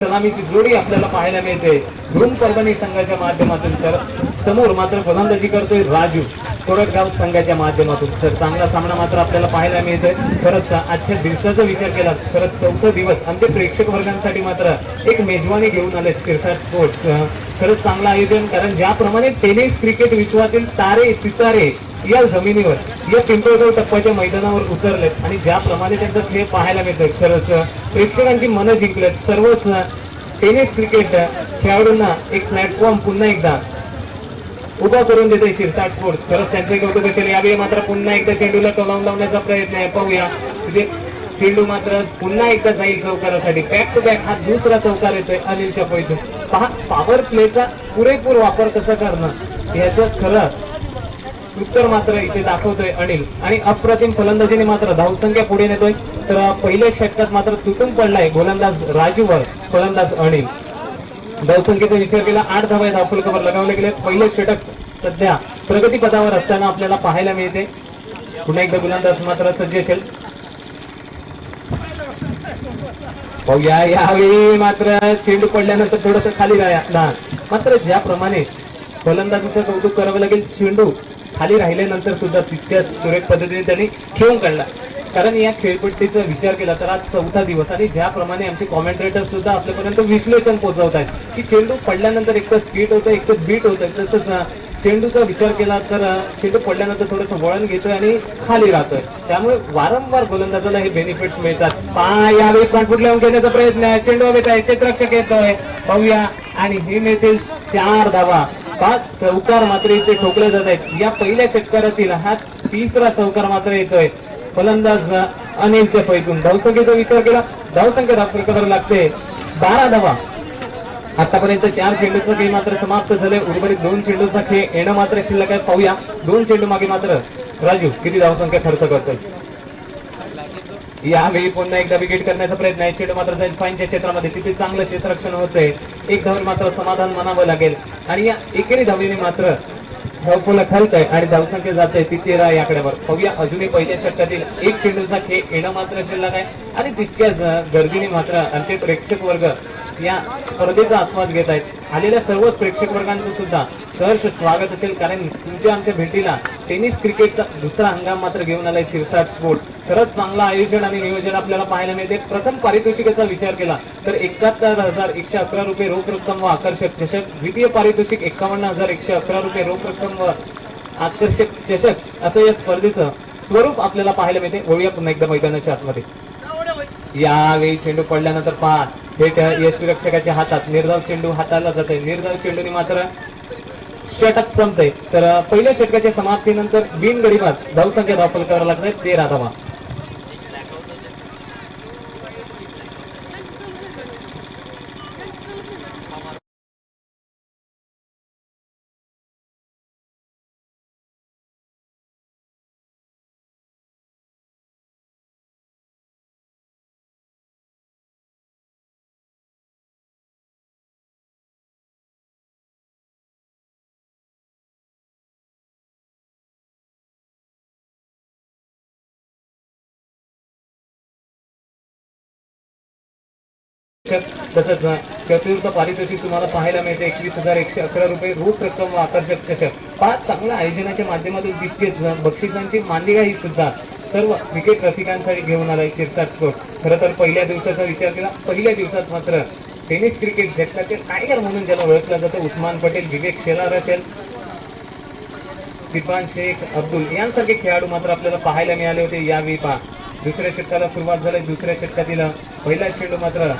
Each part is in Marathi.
सलामीची जोडी आपल्याला पाहायला मिळते धूम परभणी संघाच्या माध्यमातून. तर समोर मात्र फलंदाजी करतोय राजू कोरटगाव संघाच्या माध्यमातून. तर चांगला सामना मात्र आपल्याला पाहायला मिळतोय. खरंच आजच्या दिवसाचा विचार केला खरंच चौथा दिवस आमच्या प्रेक्षक वर्गांसाठी मात्र एक मेजवानी घेऊन आले शिरसाट स्पोर्ट्स. खरंच चांगलं आयोजन, कारण ज्याप्रमाणे टेनिस क्रिकेट विश्वातील तारे सितारे या जमिनीवर या पिंपळगाव टप्प्याच्या मैदानावर उतरलेत आणि ज्याप्रमाणे त्यांचा खेळ पाहायला मिळतोय खरंच प्रेक्षकांची मनं जिंकलेत. सर्वच टेनिस क्रिकेट खेळाडूंना एक प्लॅटफॉर्म पुन्हा एकदा उभा करून देते शिरसाट स्पोर्ट्स. खरंच त्यांचे कौतुक असेल. यावेळी मात्र पुन्हा एकदा चेंडूला टोलावून लावण्याचा प्रयत्न आहे. पाहूया तिथे चेंडू मात्र पुन्हा एकदा जाईल चौकारासाठी. बॅक टू बॅक हा दुसरा चौकार येतोय अनिलच्या पैसे. पहा पॉवर प्लेचा पुरेपूर वापर कसा करणं याचं खरं उत्तर मात्र इथे दाखवतोय अनिल. आणि अप्रतिम फलंदाजीने मात्र धावसंख्या पुढे नेतोय. तर पहिल्या षटकात मात्र तुटून पडलाय गोलंदाज राजूवर फलंदाज अनिल. धावसंख्येचा विचार केला 8 धावा धावफलकावर लगावले गेले. पहिले षटक सध्या प्रगतीपथावर असताना आपल्याला पाहायला मिळते. पुन्हा एकदा गोलंदाज मात्र सज्ज असेल. पाहूया यावेळी मात्र चेंडू पडल्यानंतर थोडस खाली राहिला. मात्र ज्याप्रमाणे फलंदाजीचं कौतुक करावं लागेल, चेंडू खाली राहिल्यानंतर सुद्धा तितक्याच सुरेख पद्धतीने त्यांनी खेळून काढला. कारण या खेळपट्टीचा विचार केला तर आज चौथा दिवस आणि ज्याप्रमाणे आमचे कॉमेंटेटर सुद्धा आपल्यापर्यंत विश्लेषण पोहोचवत आहेत की चेंडू पडल्यानंतर एक तर स्पीड होतं एक तर बीट होतं. तसंच चेंडूचा विचार केला तर चेंडू पडल्यानंतर थोडंसं वळण घेतोय आणि खाली राहतोय. त्यामुळे वारंवार गोलंदाजाला हे बेनिफिट्स मिळतात. यावेळी कॉन्फिडंट लावून घेण्याचा प्रयत्न आहे. चेंडू हवेत आहे, क्षेत्ररक्षक येतोय पाहूया आणि हे मिळतील 4 धावा. 5 चौकार मात्र इथे ठोकले जात आहेत. या पहिल्या षटकारातील हा तिसरा चौकार मात्र येतोय फलंदाज अनिलच्या पैकून. धावसंख्येचा विचार केला धावसंख्या धावफलकावर लागते 12 धावा. आतापर्यंत 4 चेंडूचा खेळ मात्र समाप्त झाले. उर्वरित 2 चेंडूचा खेळ येणं मात्र शिल्लक आहे. पाहूया 2 चेंडू मागे मात्र राजू किती धावसंख्या खर्च करतोय. यावेळी पुन्हा एकदा विकेट करण्याचा प्रयत्न आहे. चेंडू मात्र जाईल फाईनच्या क्षेत्रामध्ये. तिथे चांगलं क्षेत्ररक्षण होतंय. एक धाव मात्र समाधान मानावं लागेल आणि या एकेरी धावीने मात्र धावफलक हलतंय आणि धावसंख्या जाते ती 13 या आकड्यावर. पाहूया अजूनही पहिल्या षटकातील 1 चेंडूचा खेळ येणं मात्र शिल्लक आहे आणि तितक्याच गर्दीने मात्र आमचे प्रेक्षक वर्ग या स्पर्धेचा आस्वाद घेत आहेत. आलेल्या सर्वच प्रेक्षक वर्गांचं सुद्धा सहर्ष स्वागत असेल, कारण तुमच्या आमच्या भेटीला टेनिस क्रिकेटचा दुसरा हंगाम मात्र घेऊन आलाय शिरसाट स्पोर्ट. खरंच चांगलं आयोजन आणि नियोजन आपल्याला पाहायला मिळते. प्रथम पारितोषिकाचा विचार केला तर 71,111 रुपये रोख रक्कम व आकर्षक चषक. द्वितीय पारितोषिक 51,111 रुपये रोख रक्कम व आकर्षक चषक असं या स्पर्धेचं स्वरूप आपल्याला पाहायला मिळते. वळूया पुन्हा एकदा मैदानाच्या आतमध्ये. यावेळी चेंडू पडल्यानंतर पहा थेट यष्टीरक्षकाच्या हातात निर्धाव चेंडू हाताला जाते. निर्धाव चेंडूने मात्र षटक संपते. तर पहिल्या षटकाच्या समाप्तीनंतर बिनगडीबाद धावसंख्या धावफलकावर लागते 13 धावा. तसंच चतुर्थ पारितोषिक तुम्हाला पाहायला मिळते 21,111 रुपये रोख रक्कम व आकर्षक चषक. 5 चांगल्या आयोजनाच्या माध्यमातून तितकेच बक्षिसांची मालिकाही सुद्धा सर्व क्रिकेट रसिकांसाठी घेऊन आलाय शिरसाट स्पोर्ट. खरं तर पहिल्या दिवसाचा विचार केला पहिल्या दिवसात मात्र टेनिस क्रिकेट जगताचे टायगर म्हणून ज्याला ओळखलं जातं उस्मान पटेल, विवेक शेलार असेल, सिफान शेख, अब्दुल यांसारखे खेळाडू मात्र आपल्याला पाहायला मिळाले होते. यावेळी पहा दुसऱ्या षटकाला सुरुवात झाली. दुसऱ्या षटकातील पहिला चेंडू मात्र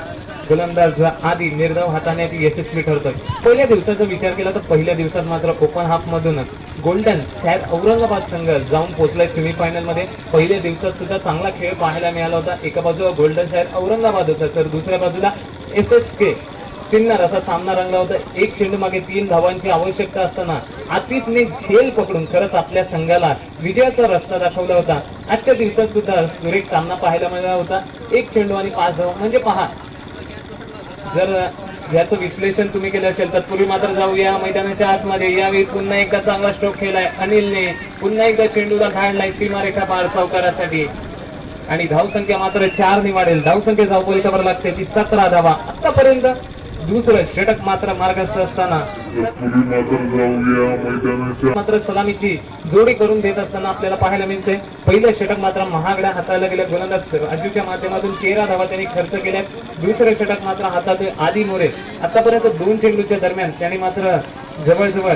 गोलंदाज आधी निर्धाव हाताने यशस्वी ठरतोय. पहिल्या दिवसाचा विचार केला तर पहिल्या दिवसात मात्र ओपन हाफ मधून गोल्डन शहर औरंगाबाद संघ जाऊन पोहोचलाय सेमीफायनल मध्ये. पहिल्या दिवसात सुद्धा चांगला खेळ पाहायला मिळाला होता. एका बाजूला गोल्डन शहर औरंगाबाद होता तर दुसऱ्या बाजूला SSK सिन्नर असा सामना रंगला होता. 1 चेंडू मागे 3 धावांची आवश्यकता असताना आतिफने झेल पकडून खरंच आपल्या संघाला विजयाचा रस्ता दाखवला होता. आजच्या दिवसात सुद्धा सुरेख सामना पाहायला मिळाला होता. 1 चेंडू आणि 5 धावा म्हणजे पहा जर याचं विश्लेषण तुम्ही केलं असेल. तत्पूर्वी मात्र जाऊया मैदानाच्या आतमध्ये. यावेळी पुन्हा एकदा चांगला स्ट्रोक केलाय अनिलने. पुन्हा एकदा चेंडूला धाडलाय सीमारेखा पार चौकारासाठी आणि धावसंख्या मात्र 4 वाढेल. धावसंख्या धावपळीवर लागते ती 17 धावा. आतापर्यंत दुसरं षटक मात्र मार्गस्थ असताना मात्र सलामीची जोडी करून देत असताना आपल्याला पाहायला मिळते. पहिलं षटक मात्र महागड्या हाताळलं गेलं. गोलंदाज राजूच्या माध्यमातून 13 धावा त्यांनी खर्च केल्या. दुसरं षटक मात्र हातात आदी मोरे. आतापर्यंत 2 चेंडूच्या दरम्यान त्यांनी मात्र जवळजवळ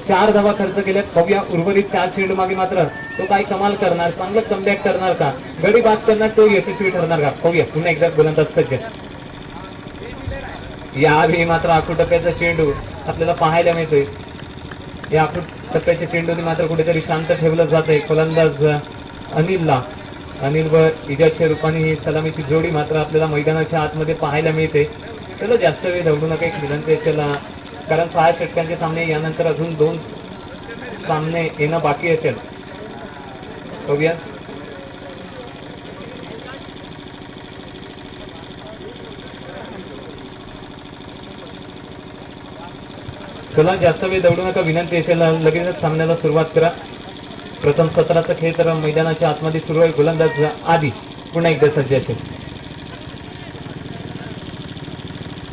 4 धावा खर्च केल्यात. पाहूया उर्वरित 4 चेंडू मागे मात्र तो काही कमाल करणार, चांगलं कमबॅक करणार का, गडी बाद करणार, तो यशस्वी ठरणार का? पाहूया पुन्हा एकदा गोलंदाज सज्ज. यावेळी मात्र आखूड टप्प्याचा चेंडू आपल्याला पाहायला मिळतोय. या आखूड टप्प्याच्या चेंडूने मात्र कुठेतरी शांत ठेवलं जात आहे. फलंदाज अनिलला, अनिल व इजाजच्या रूपाने ही सलामीची जोडी मात्र आपल्याला मैदानाच्या आतमध्ये पाहायला मिळते. चला जास्त वेळ धावू नका, एक विनंती आहे चला, कारण 6 षटकांचे सामने यानंतर अजून 2 सामने येणं बाकी असेल. बघूया चला जास्त वेळ दौडू नका, विनंती असेल लगेचच सामन्याला सुरुवात करा. प्रथम सत्राचा खेळ तर मैदानाच्या आतमध्ये सुरू आहे. गोलंदाज आधी पुन्हा एकदा सज्ज असेल.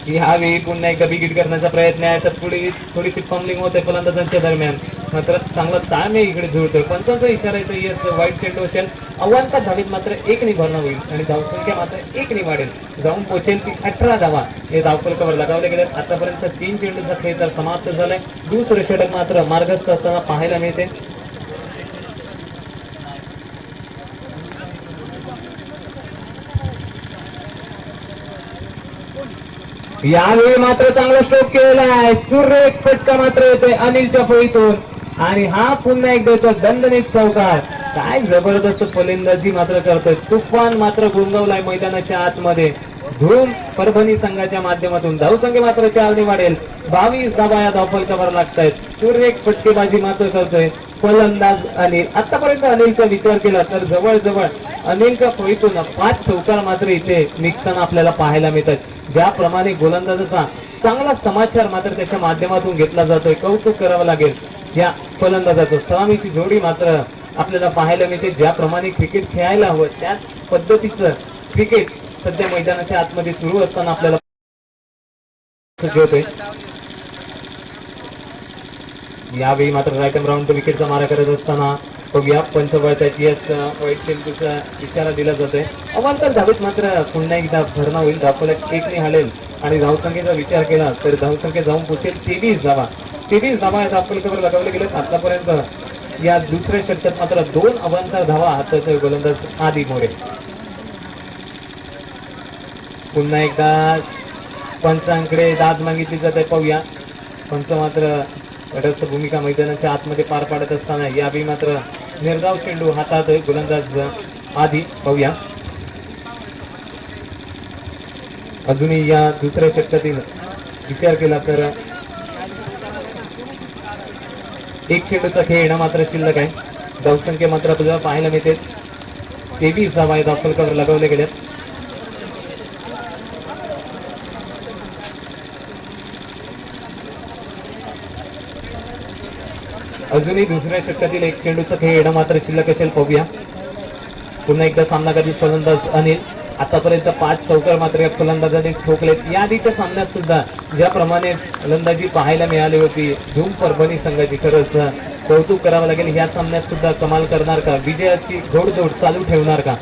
यावेळी पुन्हा एकदा विकेट करण्याचा प्रयत्न आहे. तर पुढे थोडीशी फंबलिंग होते फलंदाजांच्या दरम्यान, मात्र चांगला ताळमेळ इकडे जुळतोय. पंचांचा इशारा येतो येस वाईट चेंडू असेल. अव्वलच्या धावीत मात्र 1 भरणा होईल आणि धावसंख्या मात्र 1 वाढेल. जाऊन पोहोचेल ती 18 धावा. हे धावफलकावर लगावले गेले. आतापर्यंत 3 चेंडूचा खेळ तर समाप्त झालाय. दुसरं षटक मात्र मार्गस्थ असताना पाहायला मिळते. यावेळी मात्र चांगला स्ट्रोक केलेला आहे. सुरेख फटका मात्र येतोय अनिलच्या फळीतून आणि हा पुन्हा एकदा येतो दणदणीत चौकार. काय जबरदस्त फलंदाजी मात्र करतोय. तुफान मात्र गुंगवलाय मैदानाच्या आतमध्ये. धूम परभणी संघाच्या माध्यमातून धावसंख्या मात्र 4 वाढेल. 22 धावा या धावफलकावर लागतायत. सुरेख फटकेबाजी मात्र करतोय फलंदाज अनिल. आतापर्यंत अनिलचा विचार केला तर जवळजवळ अनिलच्या फळीतून 5 चौकार मात्र इथे निघताना आपल्याला पाहायला मिळतात. ज्याप्रमाणे गोलंदाजाचा चांगला समाचार मात्र त्याच्या माध्यमातून घेतला जातोय, कौतुक करावं लागेल या फलंदाजाचं. सलामीची जोडी मात्र आपल्याला पाहायला मिळते. ज्याप्रमाणे क्रिकेट खेळायला हवं त्याच पद्धतीचं क्रिकेट सध्या मैदानाच्या आतमध्ये सुरू असताना आपल्याला होतोय. यावेळी मात्र राईट राऊंड विकेटचा मारा करत असताना बघूया पंच वळतायत. यस वाईट चेंडूचा इशारा दिला जातोय. अवांतर धावेत मात्र पुन्हा एकदा भरणा होईल. धावफलक 1 हलेल आणि धावसंख्येचा विचार केला तर धावसंख्या जाऊन पोहोचेल 23 धावा. 23 धावा या धावफलकावर लगावले गेले. आतापर्यंत या दुसऱ्या षटकात मात्र 2 अवांतर धावा हाताचे गोलंदाज आदी मोरे. पुन्हा एकदा पंचांकडे दाद मागितली जाते. पाहूया पंच मात्र तटस्थ भूमिका मैदानाच्या आतमध्ये पार पाडत असताना यावेळी मात्र निर्धाव चेंडू हातात गोलंदाज आधी. पाहूया अजूनही या दुसऱ्या षटकातील विचार केला तर 1 चेंडूचा खेळ येणं मात्र शिल्लक आहे. धावसंख्या मात्र आपल्याला पाहायला मिळते 23 धावा धावफलकावर लगावले गेल्यात. अजूनही दुसऱ्या षटकातील 1 चेंडूचा खेळ येणं मात्र शिल्लक असेल. पाहूया पुन्हा एकदा सामना करतील फलंदाज अनिल. आतापर्यंत 5 चौकार मात्र या फलंदाजाने ठोकलेत. या आधीच्या सामन्यात सुद्धा ज्याप्रमाणे फलंदाजी पाहायला मिळाली होती धूम परभणी संघाची, खरंच कौतुक करावं लागेल. ह्या सामन्यात सुद्धा कमाल करणार का, विजयाची घोडदौड चालू ठेवणार का?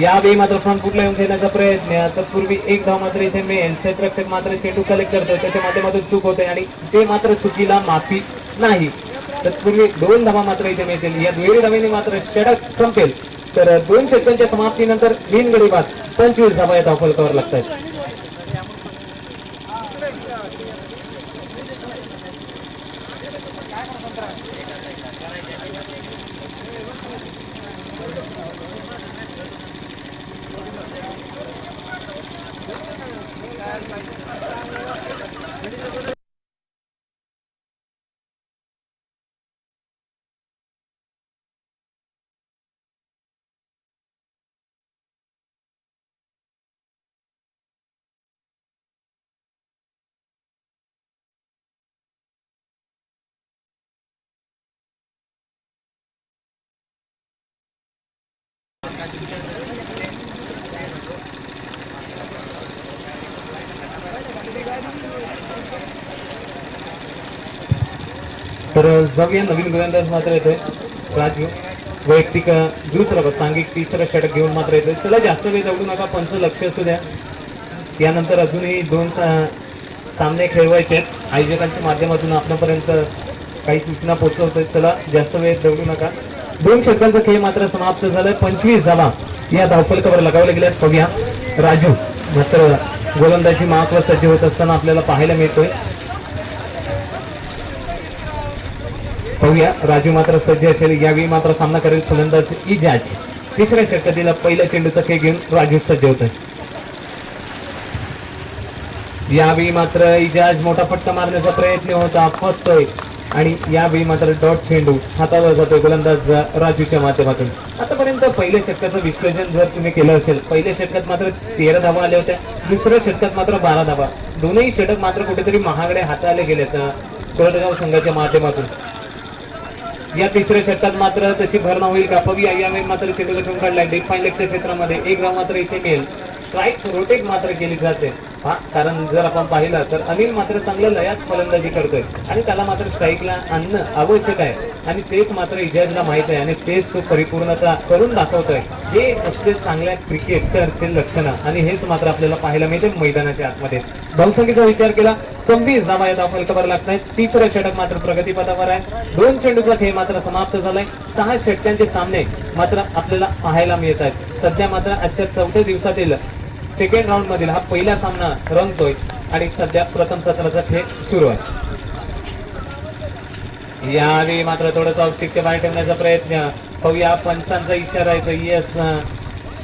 यावेळी मात्र फ्रंट फुटला येऊन खेळण्याचा प्रयत्न. तत्पूर्वी 1 धाव मात्र इथे मिळेल. क्षेत्ररक्षक मात्र चेंडू कलेक्ट करतोय, त्याच्या माध्यमातून चूक होते आणि ते मात्र चुकीला माफी नाही. तत्पूर्वी 2 धावा मात्र इथे मिळतील. या दुहेरी धावेने मात्र षटक संपेल. तर 2 षटकांच्या समाप्तीनंतर बिनगडी बाद 25 धावा या धावफलकावर लागतात. तर जाऊया नवीन गोलंदाज मात्र येतोय राजू वैयक्तिक दुसरं सांघिक तिसरं षटक घेऊन मात्र येतोय. चला जास्त वेळ दौडू नका, पंच लक्ष असू द्या. यानंतर अजूनही दोन सामने खेळवायचे आहेत. आयोजकांच्या माध्यमातून आपल्यापर्यंत काही सूचना पोहोचवतोय. चला जास्त वेळ दौडू नका. 2 षटकांचा खेळ मात्र समाप्त झालाय. 25 धावा या धावफलकावर लगावल्या गेल्यात. बघूया राजू मात्र गोलंदाजी मार्कवर सज्ज होत असताना आपल्याला पाहायला मिळतोय. पाहूया राजू मात्र सज्ज असेल. यावेळी मात्र सामना करेल फलंदाज इजाज. तिसऱ्या षटकातील पहिल्या चेंडूचा खेळ घेऊन राजू सज्ज होतोय. यावेळी मात्र इजाज मोठा फटका मारण्याचा प्रयत्न होता, फसतोय आणि यावेळी मात्र डॉट चेंडू हाताळला जातोय गोलंदाज राजूच्या माध्यमातून. आतापर्यंत पहिल्या षटकाचं विश्लेषण जर तुम्ही केलं असेल, पहिल्या षटकात मात्र 13 धावा आल्या होत्या, दुसऱ्या षटकात मात्र 12 धावा. दोनही षटक मात्र कुठेतरी महागडे हाताळले गेलेत कोरडगाव संघाच्या माध्यमातून. या तिसऱ्या षटकात मात्र तशी भरणा होईल का? बघूया. यावेळी मात्र चेंडूला ठेवून काढलाय डीप फाईन लेगच्या क्षेत्रामध्ये. एक धाव मात्र इथे मिळेल. स्ट्राईक रोटेट मात्र केली जाते. हा कारण जर आपण पाहिलं तर अनिल मात्र चांगल्या लयात फलंदाजी करतोय आणि त्याला मात्र स्ट्राईकला आणणं आवश्यक आहे आणि तेच मात्र इजाजला माहित आहे आणि तेच तो परिपूर्णता करून दाखवतोय. हे असते चांगल्या क्रिकेटरचे लक्षणं आणि हेच मात्र आपल्याला पाहायला मिळते मैदानाच्या आतमध्ये. धावसंख्येचा विचार केला 26 धावा या धावफलकावर लागतायत. तिसरं षटक मात्र प्रगतीपथावर आहे. 2 चेंडूचा खेळ मात्र समाप्त झालाय. 6 षटकांचे सामने मात्र आपल्याला पाहायला मिळत आहेत. सध्या मात्र आजच्या 4थ्या दिवसातील सेकंड राऊंड मधील हा पहिला सामना रंगतोय आणि सध्या प्रथम सत्राचा खेळ सुरू आहे. यावेळी मात्र थोडंसं औष्टिकच्या बाहेर ठेवण्याचा प्रयत्न. पाहूया पंचांचा इशारा येतो. येस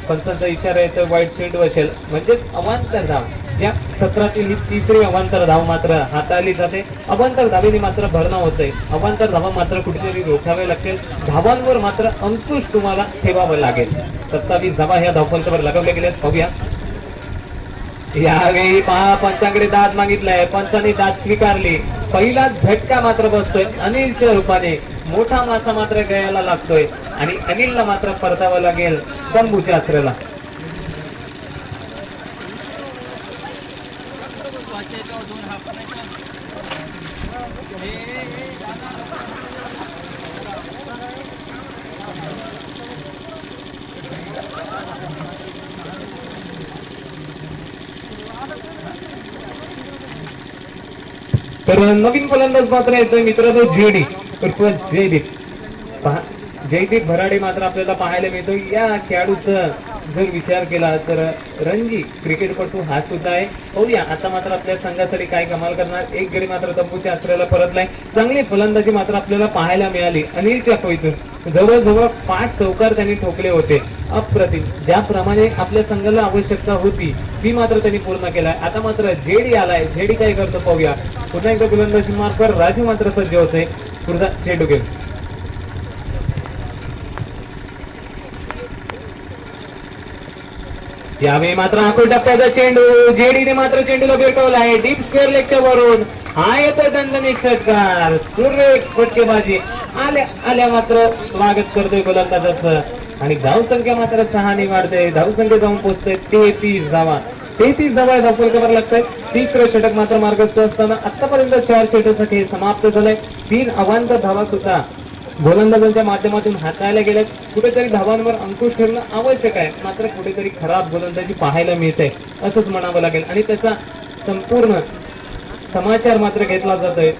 पंचांचा इशारा येतो. वाईट चेंडू असेल म्हणजेच अवांतर धाव. या सत्रातील ही तिसरी अवांतर धाव मात्र हाताळली जाते. अवांतर धावेने मात्र भरणा होते. अवांतर धावा मात्र कुठेतरी रोखावे लागतील. धावांवर मात्र अंकुश तुम्हाला ठेवावं लागेल. 27 धावा ह्या धावफलकावर लगावल्या गेल्यात. पाहूया. यावेळी पहा पंचांकडे दाद मागितलाय. पंचाने दाद स्वीकारली. पहिला झटका मात्र बसतोय अनिलच्या रूपाने. मोठा मासा मात्र गळ्याला लागतोय आणि अनिलला मात्र परतावं लागेल तंबूच्या आश्रयाला. तर नवीन फलंदाज मात्र येतोय मित्रांनो जेडी जयदीप. पहा जयदीप भराडे मात्र आपल्याला पाहायला मिळतो. या खेळाडूचा जर विचार केला तर रणजी क्रिकेटपटू हा सुद्धा आहे. पाहूया आता मात्र आपल्या संघासाठी काय कमाल करणार. एक गडी मात्र तंबूच्या आश्रयाला परतलाय. चांगली फलंदाजी मात्र आपल्याला पाहायला मिळाली अनिलच्या फळीतून. जवळजवळ 5 चौकार त्यांनी ठोकले होते. अप्रतिम. ज्याप्रमाणे आपल्या संघाला आवश्यकता होती ती मात्र त्यांनी पूर्ण केलाय. आता मात्र जेडी आलाय. जेडी काय करतो पाहूया. पुन्हा एकदा गोलंदाजी मार्कवर राजू मात्र सज्ज होते. पुढचा चेंडू घेऊन. यावेळी मात्र आखूड टप्प्याचा चेंडू. जेडीने मात्र चेंडूला भेटवला आहे डीप स्क्वेअर लेगच्या वरून. हा येतोय दणदणीत षटकार. सुरेख फटकेबाजी आल्या मात्र स्वागत करतोय गोलंदाजाचं आणि धावसंख्या मात्र 6 वाढते. धावसंख्या जाऊन पोहोचते 33 धावा. 33 धावा धावफलकावर लागतात. तिसरं षटक मात्र मार्गस्थ असताना आतापर्यंत 4 षटकाचा खेळ समाप्त झालाय. 3 अवांतर धावा सुद्धा गोलंदाजांच्या माध्यमातून हाताळल्या गेल्यात. कुठेतरी धावांवर अंकुश ठेवणं आवश्यक आहे मात्र कुठेतरी खराब गोलंदाजी पाहायला मिळते असंच म्हणावं लागेल आणि त्याचा संपूर्ण समाचार मात्र घेतला जातोय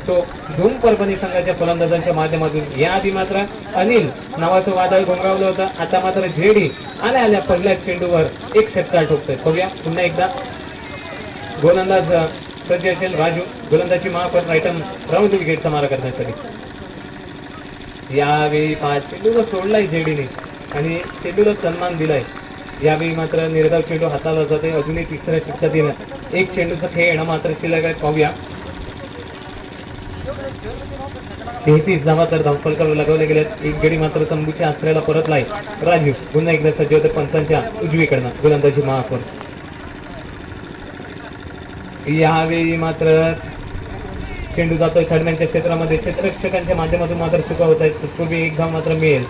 तो धूम परभणी संघाच्या फलंदाजांच्या माध्यमातून. याआधी मात्र अनिल नावाचं वादळ घोंगावलं होतं. आता मात्र जेडी आल्या पहिल्या चेंडूवर एक षटकार ठोकतोय. बघूया पुन्हा एकदा गोलंदाज सज्ज असेल राजू. गोलंदाजी महापौर रायटन राऊंड विकेटचा मारा करण्यासाठी. यावेळी 5 चेंडूला सोडलाय जेडीने आणि चेंडूला सन्मान दिलाय. यावेळी मात्र निर्धाव चेंडू हाताला जाते. अजूनही तिसऱ्या षटकातील एक चेंडूचा खेळ येणं मात्र शिल्लक आहे. पाहूया. 33 धावा तर धावफलकावर लगावले गेल्यात. एक गडी मात्र तंबूच्या आश्रयाला परतलाय. राजू पुन्हा एकदा सज्ज होते पंचांच्या उजवीकडनं गोलंदाजी महापौर. यावेळी मात्र चेंडू जातोय थर्डमॅनच्या क्षेत्रामध्ये. क्षेत्ररक्षकांच्या माध्यमातून मात्र चुका होत आहेत. पूर्वी एक धाव मात्र मिळेल.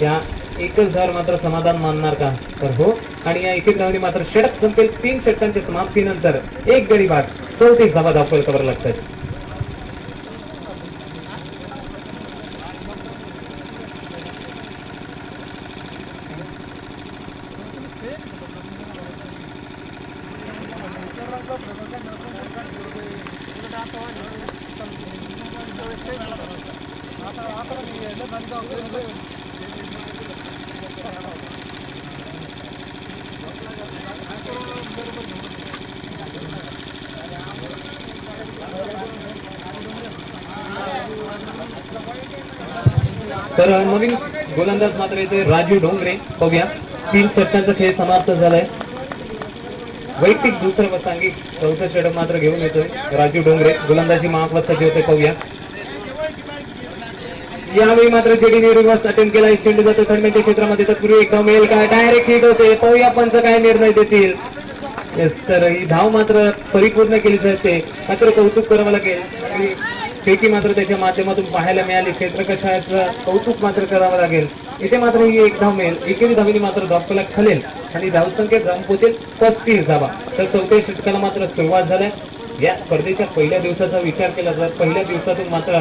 या एकच धाव मात्र समाधान मानणार का? तर हो. आणि या एकेक धावने मात्र षटक संपेल. 3 षटकांच्या समाप्तीनंतर एक गडी बाद 34 धावा धावफलकावर लागतात. तर नवीन गोलंदाज मात्र येते राजू डोंगरे. बघूया 3 षटकांचा खेळ समाप्त झालाय. वैयक्तिक दुसरं व सांघिक चौथं षटक मात्र घेऊन येतोय राजू डोंगरे. गोलंदाजी महाकवासाची होते. पाहूया यावेळी मात्र जेडीने रिव्हर्स अटेम्प्ट केला. चेंडू जातो थर्डमॅनच्या क्षेत्रामध्ये. तत्पूर्वी एक धाव मिळेल का? डायरेक्ट हिट होते. पाहूया पंच काय निर्णय देतील. तर ही धाव मात्र परिपूर्ण केली जाते. मात्र कौतुक करावं लागेल. फेकी मात्र त्याच्या माध्यमातून पाहायला मिळाली. क्षेत्ररक्षकाचं कौतुक मात्र करावं लागेल. इथे मात्र ही एक धाव मिळेल. एकेरी धावीने मात्र धावफलक खालेल आणि धावसंख्या जाऊन पोहोचेल 35 धावा. तर चौथ्या षटकाला मात्र सुरुवात झाल्या. या स्पर्धेच्या पहिल्या दिवसाचा विचार केला तर पहिल्या दिवसातून मात्र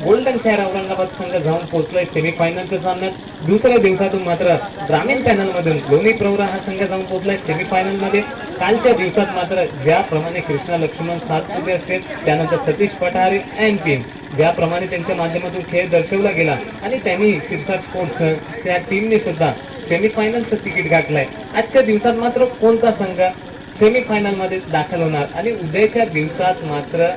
गोल्डन शहर औरंगाबाद संघ जाऊन पोहोचलाय सेमीफायनलच्या सामन्यात. दुसऱ्या दिवसातून मात्र ग्रामीण पॅनल मधून लोणी प्रवरा हा संघ जाऊन पोहोचलाय सेमीफायनल मध्ये. कालच्या दिवसात मात्र ज्याप्रमाणे कृष्णा लक्ष्मण सातपुते असतील, त्यानंतर सतीश पठारे अँड टीम ज्याप्रमाणे त्यांच्या माध्यमातून खेळ दर्शवला गेला आणि त्यांनी शिरसाट स्पोर्ट्स त्या टीमने सुद्धा सेमीफायनलचं तिकीट गाठलंय. आजच्या दिवसात मात्र कोणता संघ सेमीफायनल मध्ये दाखल होणार आणि उद्याच्या दिवसात मात्र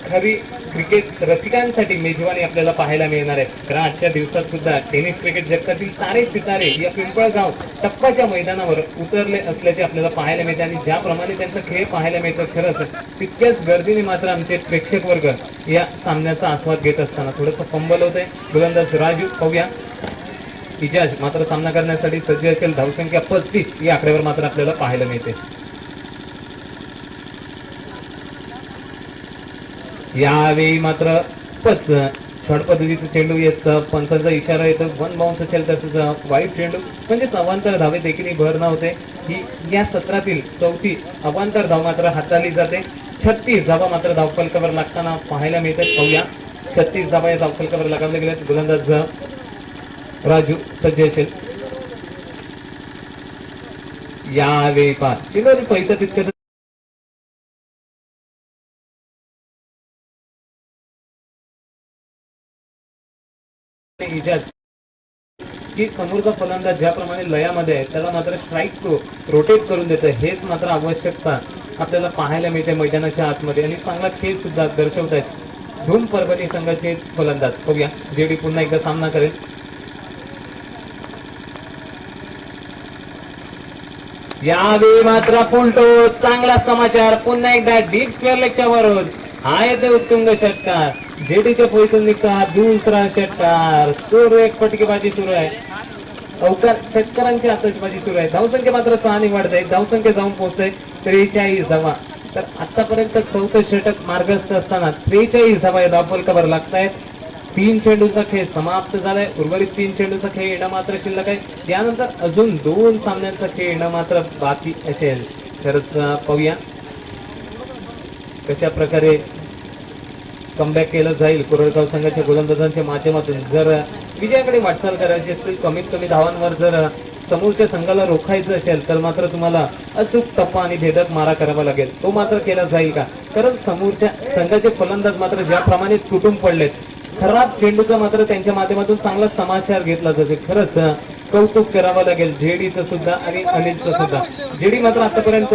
खरी क्रिकेट रसिकांसाठी मेजवानी आपल्याला पाहायला मिळणार आहे. कारण आजच्या दिवसात सुद्धा टेनिस क्रिकेट जगतातील सारे सितारे या पिंपळगाव टप्पाच्या मैदानावर उतरले असल्याचे आपल्याला पाहायला मिळते आणि ज्याप्रमाणे त्यांचा खेळ पाहायला मिळतो खरंच तितक्याच गर्दीने मात्र आमचे प्रेक्षक वर्ग या सामन्याचा आस्वाद घेत असताना थोडंसं फंबल होत आहे. गोलंदाज राजू. पाहूया इजाज मात्र सामना करण्यासाठी सज्ज असेल. धावसंख्या 35 या आकड्यावर मात्र आपल्याला पाहायला मिळते. यावेळी मात्र शॉर्ट पद्धतीचा चेंडू येत पंचांचा इशारा येतो. 1 बाउन्स असेल तसंच वाईट चेंडू म्हणजे अवांतर धावे देखील भर नव्हते. ही या सत्रातील चौथी अवांतर धाव मात्र हाताळली जाते. 36 धावा मात्र धावफलकावर लागताना पाहायला मिळतात. पाहूया 36 धावा या धावफलकावर लगावल्या गेल्यात. गोलंदाज राजू सज्ज असेल. यावेळी चेंडू पैसा तितकं की समोरचा फलंदाज ज्याप्रमाणे लयामध्ये आहे त्याला मात्र स्ट्राईक तो रोटेट करून देतं. हेच मात्र आवश्यकता आपल्याला पाहायला मिळते मैदानाच्या आतमध्ये आणि चांगला खेळ सुद्धा दर्शवत आहेत धूम परभणी संघाचे फलंदाज. बघूया जेडी पुन्हा एकदा सामना करेल. यावेळी मात्र पुलटो चांगला समाचार. पुन्हा एकदा डीप स्क्वेअर लेगच्या वरून हा येते उत्तुंग षटकार. जेडीच्या पोझिशन निघता दुसरा षटकार. स्कोर एक फटकेबाजी सुरू आहे. अवकार षटकारांची आतषबाजी सुरू आहे. धावसंख्या मात्र 6 ने वाढत आहे. धावसंख्या जाऊन पोहोचते 43 धावा. तर आतापर्यंत चौथं षटक मार्गस्थ असताना 43 धावा या धावफलकावर लागतायत. 3 चेंडूचा खेळ समाप्त झालाय. उर्वरित 3 चेंडूचा खेळ येणं मात्र शिल्लक आहे. त्यानंतर अजून 2 सामन्यांचा खेळ येणं मात्र बाकी असेल. तरच पाहूया कशा प्रकारे कमबॅक केलं जाईल कोरडगाव संघाच्या गोलंदाजांच्या माध्यमातून. जर विजयाकडे वाटचाल करायची असेल कमीत कमी धावांवर जर समोरच्या संघाला रोखायचं असेल तर मात्र तुम्हाला अचूक टप्पा आणि भेदक मारा करावा लागेल. तो मात्र केला जाईल का? कारण समोरच्या संघाचे फलंदाज मात्र ज्याप्रमाणे तुटून पडलेत खराब चेंडूचा मात्र त्यांच्या माध्यमातून चांगला समाचार घेतला जातो. खरंच कौतुक करावं लागेल जेडीचं सुद्धा आणि अनिलचं सुद्धा. जेडी मात्र आतापर्यंत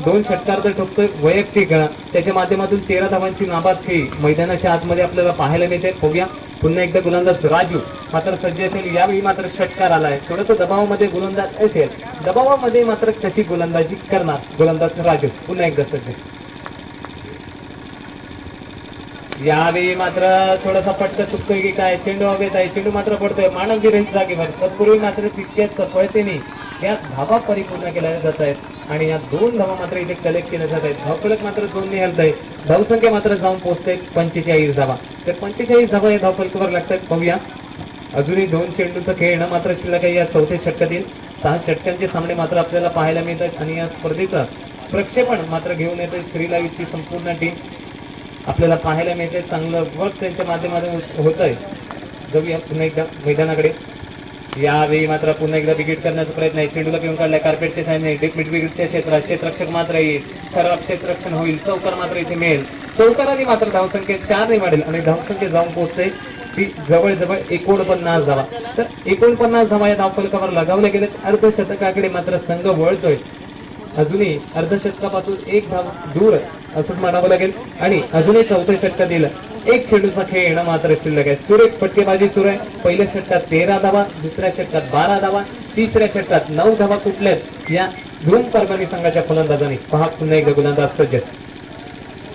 2 षटकार तर ठोकतोय वैयक्तिक. त्याच्या माध्यमातून 13 धावांची नाबाद खेळी मैदानाच्या आतमध्ये आपल्याला पाहायला मिळते. बघूया पुन्हा एकदा गोलंदाज राजू मात्र सज्ज असेल. यावेळी मात्र षटकार आलाय. थोडंसं दबावामध्ये गोलंदाज असेल. दबावामध्ये मात्र कशी गोलंदाजी करणार गोलंदाज राजू. पुन्हा एकदा सज्ज. यावेळी मात्र थोडासा फटका चुकतोय की काय? चेंडू हवेत आहे. चेंडू मात्र पडतोय मानवी रहित जागेवर. तत्पूर्वी मात्र तितक्याच सफळतेने या धावा परिपूर्ण केल्या जात आहेत आणि या 2 धावा मात्र इथे कलेक्ट केल्या जात आहेत. धावफलक मात्र 2 ने हलत आहे. धावसंख्या मात्र जाऊन पोहोचते 45 धावा. तर 45 धावा या धावफलकावर लागतात. पाहूया अजूनही 2 चेंडूचं खेळणं मात्र शिल्लक आहे या चौथ्या षटकातील. 6 षटकांचे सामने मात्र आपल्याला पाहायला मिळतात आणि या स्पर्धेचं प्रक्षेपण मात्र घेऊन येते श्री लाईव्हची संपूर्ण टीम. आपल्याला पाहायला मिळते चांगलं वर्क त्यांच्या माध्यमातून होत आहे. जाऊया पुन्हा एकदा मैदानाकडे. यावेळी मात्र पुन्हा एकदा विकेट करण्याचा प्रयत्न आहे. चेंडूला घेऊन काढलाय कार्पेटच्या साईडने मिड विकेटच्या क्षेत्रात. क्षेत्ररक्षक मात्र येईल, खराब क्षेत्ररक्षण होईल, चौकार मात्र इथे मिळेल. चौकाराने मात्र धावसंख्या 4 ने वाढेल आणि धावसंख्या जाऊन पोहोचते ती जवळजवळ 49 धावा. तर 49 धावा या धावफलकावर लगावल्या गेल्यात. अर्धशतकाकडे मात्र संघ वळतोय. अजूनही अर्धशतकापासून 1 धाव दूर असंच म्हणावं लागेल आणि अजूनही चौथ्या षटकातील 1 चेंडूचा खेळ येणं मात्र शिल्लक आहे. सुरेख फटकेबाजी सुरू आहे. पहिल्या षटकात 13 धावा, दुसऱ्या षटकात 12 धावा, तिसऱ्या षटकात 9 धावा कुठल्यात या धूम परभणी संघाच्या फलंदाजांनी. पहा पुन्हा एकदा गोलंदाज सज्ज.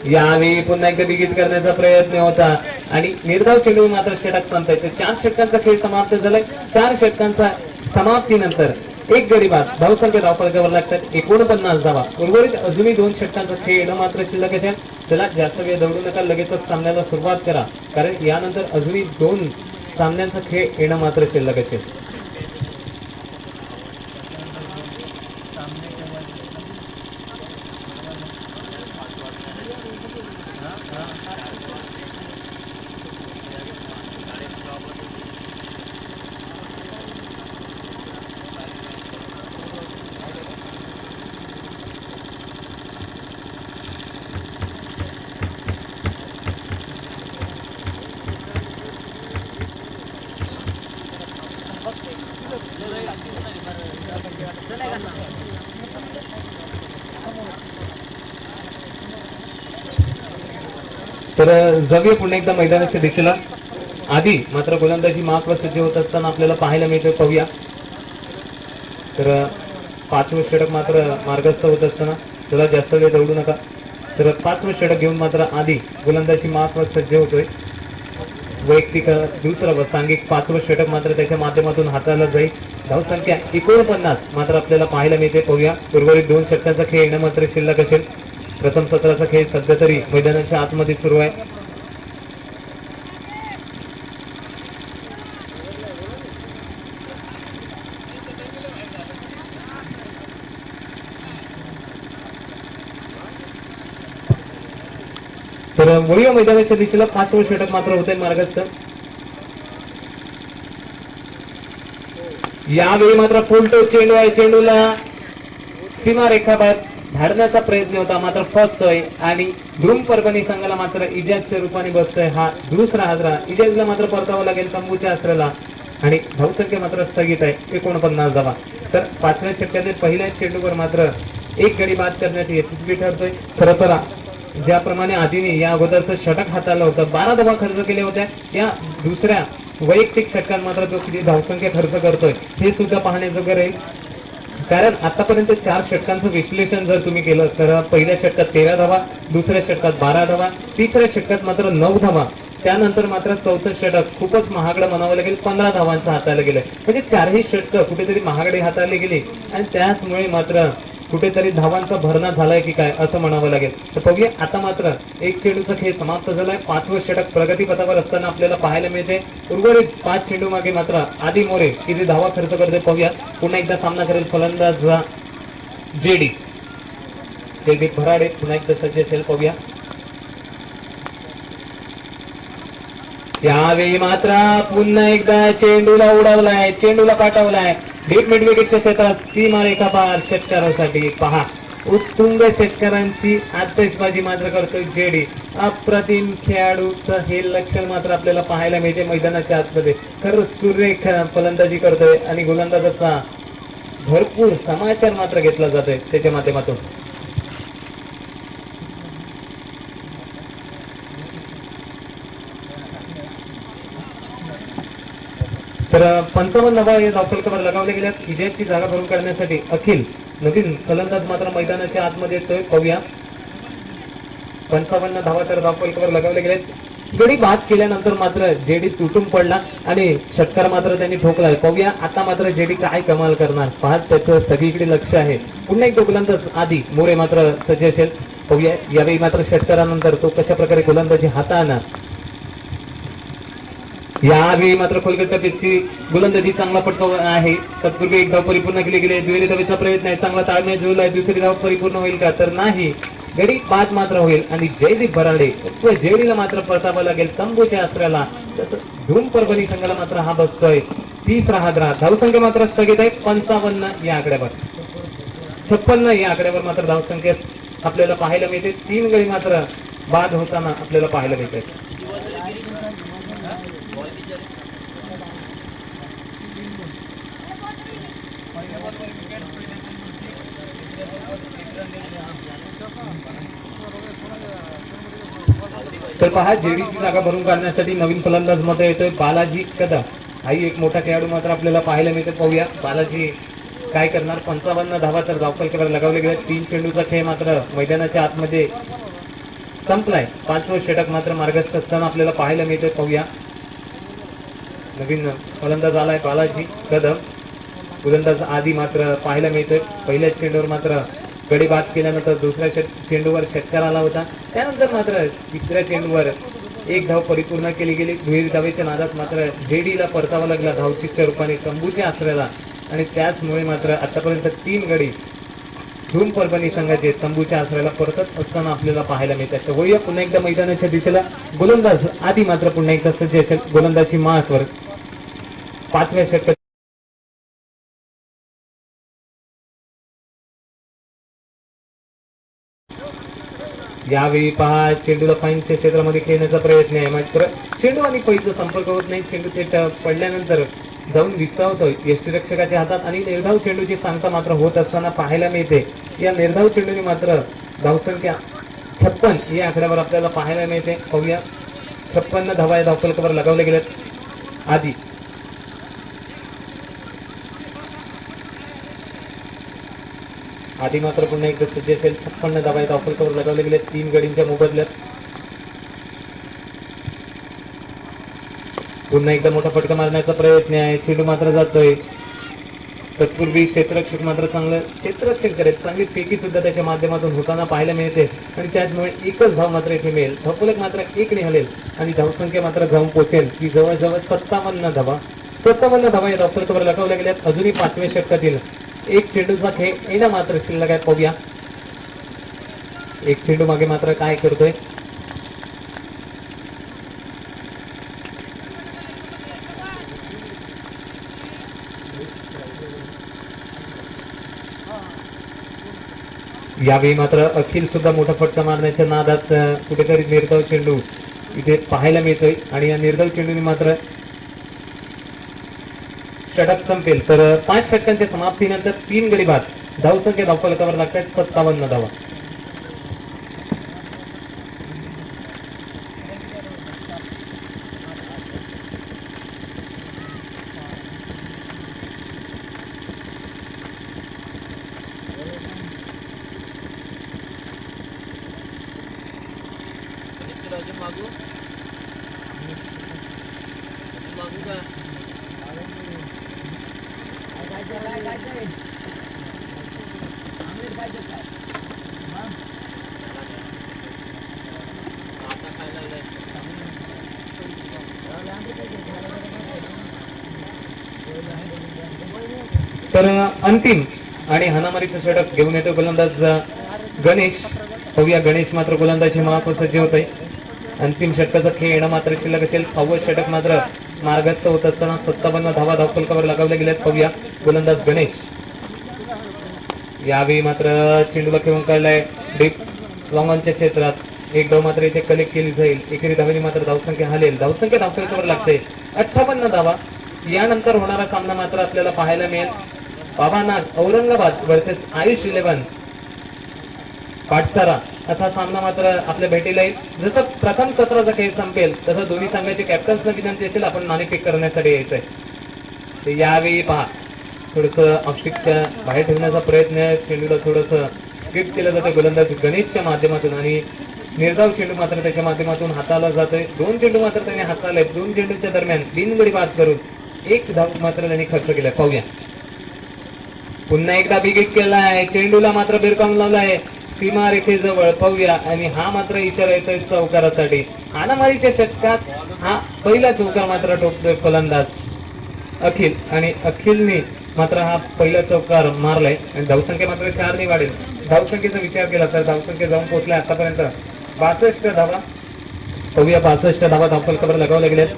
यावेळी पुन्हा एकदा बिगित करण्याचा प्रयत्न होता आणि निर्धाव चेंडू मात्र षटक संपताय. 4 षटकांचा खेळ समाप्त झालाय. 4 षटकांचा समाप्तीनंतर 1 गडी बाद. धावसंख्या धावफलकावर लागतात 49 धावा. उर्वरित अजूनही 2 षटकांचा खेळ येणं मात्र शिल्लक आहे. चला जास्त वेळ दौडू नका, लगेचच सामन्याला सुरुवात करा, कारण यानंतर अजूनही 2 सामन्यांचा खेळ येणं मात्र शिल्लक आहे. तर जाऊया पुन्हा एकदा मैदानाच्या दिशेला. आधी मात्र गोलंदाजी मार्कवर सज्ज होत असताना आपल्याला पाहायला मिळतं. पाहूया. तर 5वं षटक मात्र मार्गस्थ होत असताना त्याला जास्त वेळ दौडू नका. तर 5वं षटक घेऊन मात्र आधी गोलंदाजी मार्कवर सज्ज होतोय. वैयक्तिक दुसरं व सांघिक 5वं षटक मात्र त्याच्या माध्यमातून हाताळला जाईल. धावसंख्या 49 मात्र आपल्याला पाहायला मिळते. पाहूया. उर्वरित 2 षटकांचा खेळ येणं मात्र शिल्लक असेल. प्रथम सत्राचा खेळ सध्या तरी मैदानाच्या आतमध्ये सुरू आहे. तर वळीया मैदानाच्या दिशेला 5वं षटक मात्र होत आहे मार्गस्थ. यावेळी मात्र फुलटो चेंडू आहे. चेंडूला सीमारेखाबाहेर धाडण्याचा प्रयत्न होता, मात्र फसतोय आणि धूम परभणी संघाला मात्र इजाजच्या रूपाने बसतोय. हा दुसरा हादरा. इजाजला मात्र परतावं लागेल तंबूच्या अस्त्राला आणि धावसंख्या मात्र स्थगित आहे 49 धावा. तर 5व्या षटकातील पहिल्याच चेंडूवर मात्र 1 गडी बाद करण्यात यशस्वी ठरतोय. खरं तर ज्याप्रमाणे आधीने या अगोदरचं षटक हाताळलं होतं, 12 धावा खर्च केल्या होत्या, या दुसऱ्या वैयक्तिक षटकात मात्र तो किती धावसंख्या खर्च करतोय हे सुद्धा पाहण्याजोगं राहील. कारण आतापर्यंत 4 षटकांचं विश्लेषण जर तुम्ही केलं तर पहिल्या षटकात 13 धावा, दुसऱ्या षटकात 12 धावा, तिसऱ्या षटकात मात्र 9 धावा, त्यानंतर मात्र चौथं षटक खूपच महागडं म्हणावं लागेल 15 धावांचं हाताळलं गेलंय. म्हणजे 4ही षटकं कुठेतरी महागडे हाताळली गेली आणि त्याचमुळे मात्र कुठेतरी धावांचा भरणा झालाय की काय असं म्हणावं लागेल. तर बघूया. आता मात्र 1 चेंडूचा खेळ समाप्त झालाय. 5वं षटक प्रगतीपथावर असताना आपल्याला पाहायला मिळते. उर्वरित 5 चेंडू मागे मात्र आदी मोरे किती धावा खर्च करते पाहूया. पुन्हा एकदा सामना करेल फलंदाज जेडी भराडे. पुन्हा एकदा सज्ज असेल पाहूया. यावेळी मात्र पुन्हा एकदा चेंडूला उडवलाय, चेंडूला पाठवलाय डीप मिड विकेटच्या क्षेत्रात सीमारेखा पार. षटकारासाठी पहा उत्तुंग षटकारांची आतषबाजी मात्र करतोय जेडी. अप्रतिम खेळाडूचं हे लक्षण मात्र आपल्याला पाहायला मिळते मैदानाच्या आतमध्ये. खरं सुरेख फलंदाजी करतोय आणि गोलंदाजाचा भरपूर समाचार मात्र घेतला जातोय त्याच्या माध्यमातून. तर 55 धावा या धावफलकावर लगावल्या गेल्या. इजाजची जागा भरून काढण्यासाठी अखिल नवीन फलंदाज मात्र मैदानाच्या आतमध्ये येतोय. पाहूया. 55 धावा तर धावफलकावर लगावल्या गेल्यात. गडी बाद केल्यानंतर मात्र जेडी तुटून पडला आणि षटकार मात्र त्यांनी ठोकलाय. पाहूया आता मात्र जेडी काय कमाल करणार. पाहत त्याचं सगळीकडे लक्ष आहे. पुन्हा एक गोलंदाज आधी मोरे मात्र सज्ज असेल. पाहूया यावेळी मात्र षटकारानंतर तो कशा प्रकारे गोलंदाजी हाताळणार. यावेळी मात्र खोलगट टप्प्याची गोलंदाजी चांगला पटकाव आहे. तत्पूर्वी एक धाव परिपूर्ण केली गेली. दुहेरी धावेचा प्रयत्न आहे. चांगला ताळमेळ जुळला आहे. दुसरी धाव परिपूर्ण होईल का तर नाही. गडी बाद मात्र होईल आणि जयदीप बराडे जेडीला मात्र परतावं लागेल तंबूच्या आश्रयाला. धूम परभणी संघाला मात्र हा बसतोय. तिसरा हादरा. धावसंख्या मात्र स्थगित आहे 55 या आकड्यावर. 56 या आकड्यावर मात्र धावसंख्या आपल्याला पाहायला मिळते. 3 गडी मात्र बाद होताना आपल्याला पाहायला मिळते. तर पहा जेडीची जागा भरून काढण्यासाठी नवीन फलंदाज मध्ये येतोय बालाजी कदम. हाही एक मोठा खेळाडू मात्र आपल्याला पाहायला मिळते. पाहूया बालाजी काय करणार. 55 धावा तर धावफलकावर लगावले गेले. 3 चेंडूचा खेळ मात्र मैदानाच्या आतमध्ये संपलाय. 5वं षटक मात्र मार्गस्थ असताना आपल्याला पाहायला मिळते. पाहूया नवीन फलंदाज आलाय बालाजी कदम. गोलंदाज आधी मात्र पाहायला मिळतोय. पहिल्या चेंडूवर मात्र गडी बाद केल्यानंतर दुसऱ्या चेंडूवर षटकार आला होता. त्यानंतर मात्र तिसऱ्या चेंडूवर एक धाव परिपूर्ण केली गेली. दुहेरी धावेच्या नादात मात्र जेडीला परतावा लागला धावचीच्या रूपाने तंबूच्या आश्रयाला आणि त्याचमुळे मात्र आतापर्यंत 3 गडी धूम परभणी संघाचे तंबूच्या आश्रयाला परतत असताना आपल्याला पाहायला मिळतात. तर होऊया पुन्हा एकदा मैदानाच्या दिशेला. गोलंदाज आधी मात्र पुन्हा एकदा सज्ज असेल. गोलंदाजी मासवर 5व्या षटकात यावेळी पहा चेंडूला फाईनच्या क्षेत्रामध्ये खेळण्याचा प्रयत्न आहे. मात्र चेंडू आणि पैचा संपर्क होत नाही. चेंडू थेट पडल्यानंतर जाऊन विसावतोय यष्टीरक्षकाच्या हातात आणि निर्धाव चेंडूची सांगता मात्र होत असताना पाहायला मिळते. या निर्धाव चेंडूने मात्र धावसंख्या 56 या आकड्यावर आपल्याला पाहायला मिळते. पाहूया 56 धावा या धावफलकावर लगावल्या गेल्यात. आधी मात्र पुन्हा एकदा सज्ज असेल. 56 धावा या धावफलकावर लगावले गेले. 3 गडींच्या मोबदल्यात पुन्हा एकदा मोठा फटका मारण्याचा प्रयत्न आहे. चेंडू मात्र जातोय. तत्पूर्वी क्षेत्ररक्षक मात्र चांगलं क्षेत्ररक्षण करेल. चांगली फेकी सुद्धा त्याच्या माध्यमातून होताना पाहायला मिळते आणि त्याचमुळे एकच धाव मात्र इथे मिळेल. धावफलक मात्र 1 ने हलेल आणि धावसंख्या मात्र जाऊन पोहोचेल की जवळजवळ 57 धावा. 57 धावा या धावफलकावर लगावल्या गेल्यात. अजूनही 5व्या षटकातील एक चेंडूचा खेळ येणं मात्र शिल्लक आहे. पाहूया एक चेंडू मागे मात्र काय करतोय. यावेळी मात्र अखिल सुद्धा मोठा फटका मारण्याच्या नादात कुठेतरी निर्धाव चेंडू इथे पाहायला मिळतोय आणि या निर्धाव चेंडूने मात्र षटक संपेल. तर 5 षटकांच्या समाप्तीनंतर 3 गडी बाद. धावसंख्या धावफलकावर लागतात 57 धावा. तर अंतिम आणि हाणामारीचं षटक घेऊन येतो गोलंदाज गणेश. पाहूया गणेश मात्र गोलंदाजी माफ सज्ज होत आहे. अंतिम षटकाचा खेळ येणं मात्र शिल्लक असेल. 6वं षटक मात्र मार्गस्थ होत असताना 57 धावा धावफलकावर लगावल्या गेल्यात. पाहूया गोलंदाज गणेश. यावेळी मात्र चेंडूला खेळून काढलाय डीप लॉंगॉनच्या क्षेत्रात. एक धाव मात्र इथे कलेक्ट केली जाईल. एकेरी धावेने मात्र धावसंख्या हलेल. धावसंख्या धावफलकावर लागते 58 धावा. यानंतर होणारा सामना मात्र आपल्याला पाहायला मिळेल बाबा नाग औरंगाबाद वर्सेस आयुष 11 पाटसारा असा सामना मात्र आपल्या भेटीला येईल. जसं प्रथम सत्राचा खेळ संपेल तसं दोन्ही संघाचे कॅप्टन्सना विनंती असेल आपण नाणेफेक करण्यासाठी यायचंय. तर यावेळी पहा थोडस ऑप्टिकच्या बाहेर ठेवण्याचा प्रयत्न. चेंडूला थोडस स्किप केलं जातं गोलंदाज गणेशच्या माध्यमातून आणि निर्धाव चेंडू मात्र त्याच्या माध्यमातून हाताला जातोय. 2 चेंडू मात्र त्याने हाताळले. 2 चेंडूच्या दरम्यान 3 गडी बाद करून 1 धाव मात्र त्यांनी खर्च केलाय. पाहूया पुन्हा एकदा बिग हिट केला आहे. चेंडूला मात्र बिरकावून लावला आहे. सीमारेषेजवळ पाहूया आणि हा मात्र इशारा येतोय चौकारासाठी. हाणामारीच्या षटकात हा पहिला चौकार मात्र ठोकतोय फलंदाज अखिल आणि अखिलने मात्र हा पहिला चौकार मारलाय आणि धावसंख्या मात्र 4 वाढेल. धावसंख्येचा विचार केला तर धावसंख्या जाऊन पोहोचल्या आतापर्यंत 62 धावा. पाहूया 62 धावा धावफलकावर लगावल्या गेल्यात.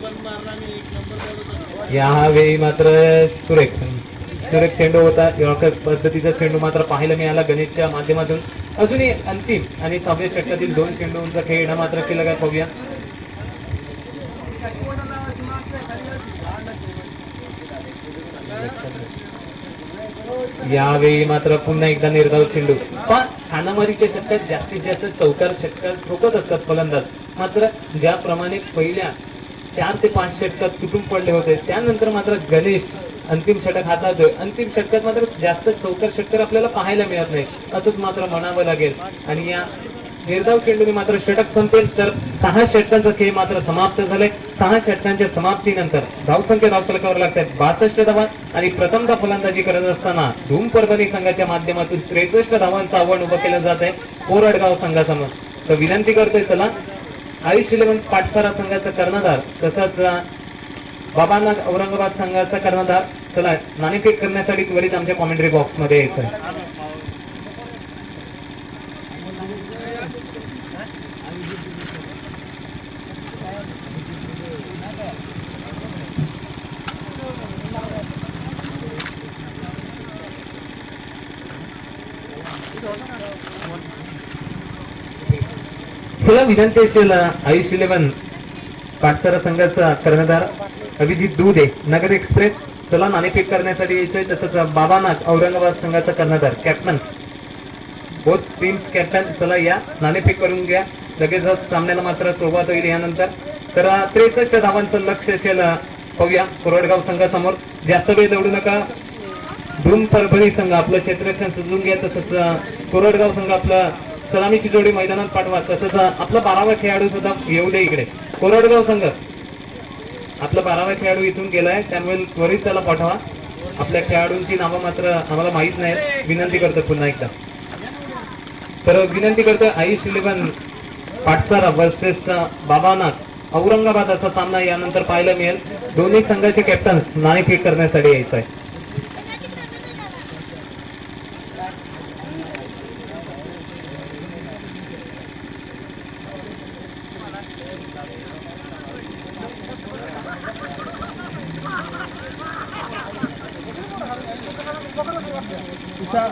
यावेळी मात्र सुरेख सुरेख चेंडू होता. यॉर्कर पद्धतीचा चेंडू मात्र पाहायला मिळाला गणेशच्या माध्यमातून. अजूनही अंतिम आणि 6व्या षटकातील 2 चेंडूंचा खेळ येणं मात्र केलं काय पाहूया. यावेळी मात्र पुन्हा एकदा निर्धाव चेंडू. पण हाणामारीच्या षटकात जास्तीत जास्त चौकार षटकार ठोकत असतात फलंदाज. मात्र ज्याप्रमाणे पहिल्या 4 ते 5 षटकात तुटून पडले होते त्यानंतर मात्र गणेश अंतिम षटक हाताळतोय. अंतिम षटकात मात्र जास्त चौकार षटकार आपल्याला पाहायला मिळत नाही असंच मात्र म्हणावं लागेल. आणि या निर्धाव चेंडूने मात्र षटक संपेल तर 6 षटकांचा खेळ मात्र समाप्त झालाय. 6 षटकांच्या समाप्तीनंतर धावसंख्या धावफलकावर लागतात 62 धावा आणि प्रथमदा फलंदाजी करत असताना धूम परभणी संघाच्या माध्यमातून 63 धावांचं आव्हान उभं केलं जात आहे कोरडगाव संघासमोर. तर विनंती करतोय चला आयुष 11 पाटसारा संघाचा कर्णधार तसंच बाबानाथ औरंगाबाद संघाचा कर्णधार चला नाणेफेक करण्यासाठी त्वरित आमच्या कॉमेंट्री बॉक्स मध्ये यायचं. तुला विनंती असेल आयुष 11 पाटसारा संघाचा कर्णधार अभिजित दुधे नगर एक्सप्रेस चला नाणेफेक करण्यासाठी यायचंय. तसंच बाबानाथ औरंगाबाद संघाचा कर्णधार कॅप्टन बोथ टीम्स कॅप्टन चला या नाणेफेक करून घ्या. लगेचच सामन्याला मात्र सुरुवात होईल यानंतर. तर 63 धावांचं लक्ष असेल पाहूया कोरडगाव संघासमोर. जास्त वेळ दौडू नका. धूम परभणी संघ आपलं क्षेत्ररक्षण सजवून घ्या. तसंच कोरडगाव संघ आपलं सलामीची जोडी मैदानात पाठवा. तसंच आपला 12वा खेळाडू सुद्धा येऊ दे इकडे. कोरडगाव संघ आपला 12वा खेळाडू इथून गेलाय त्यामुळे त्वरित त्याला पाठवा. आपल्या खेळाडूंची नावं मात्र आम्हाला माहित नाही. विनंती करतो पुन्हा एकदा. तर विनंती करतोय आयुष 11 पाटसारा वर्सेस बाबानाथ औरंगाबाद असा सामना यानंतर पाहायला मिळेल. दोन्ही संघाचे कॅप्टन नाणेफेक करण्यासाठी यायचं आहे. विशाल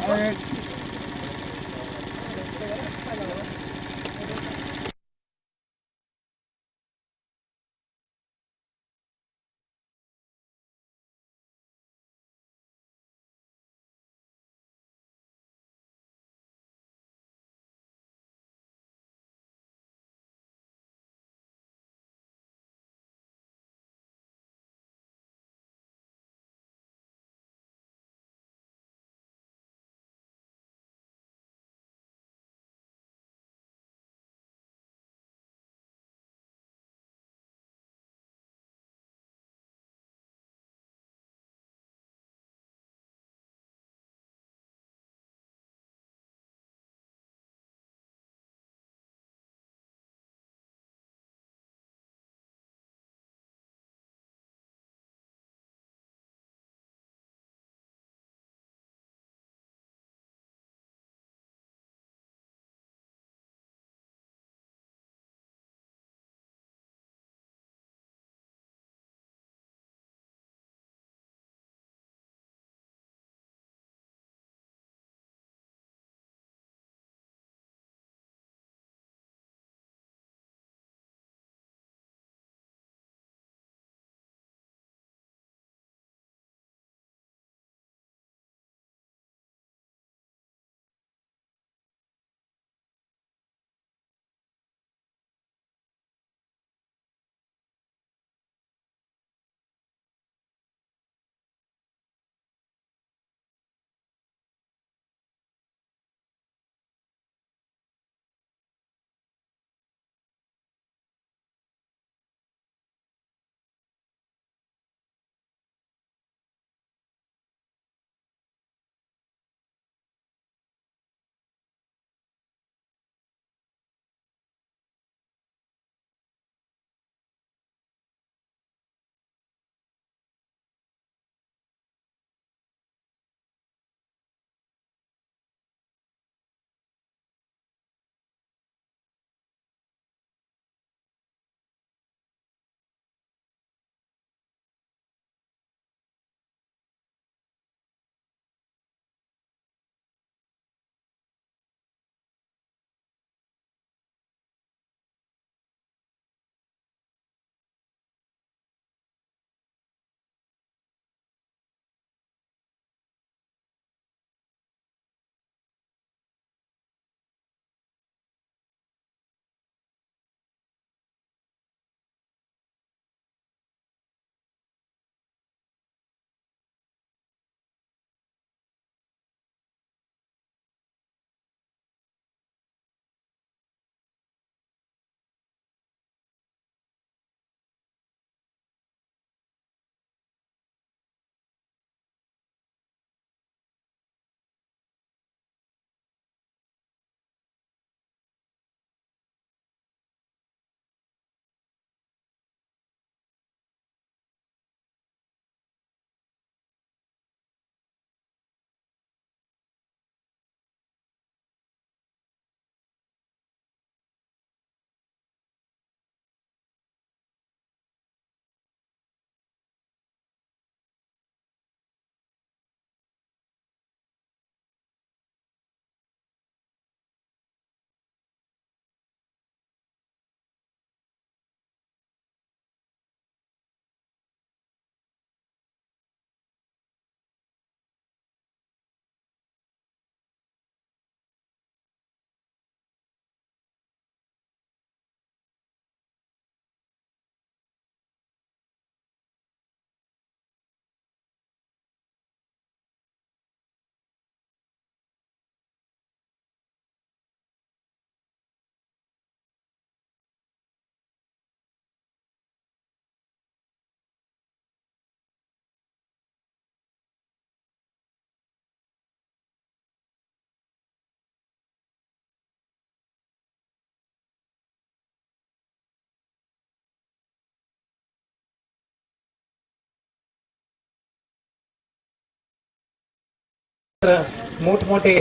मोठमोठे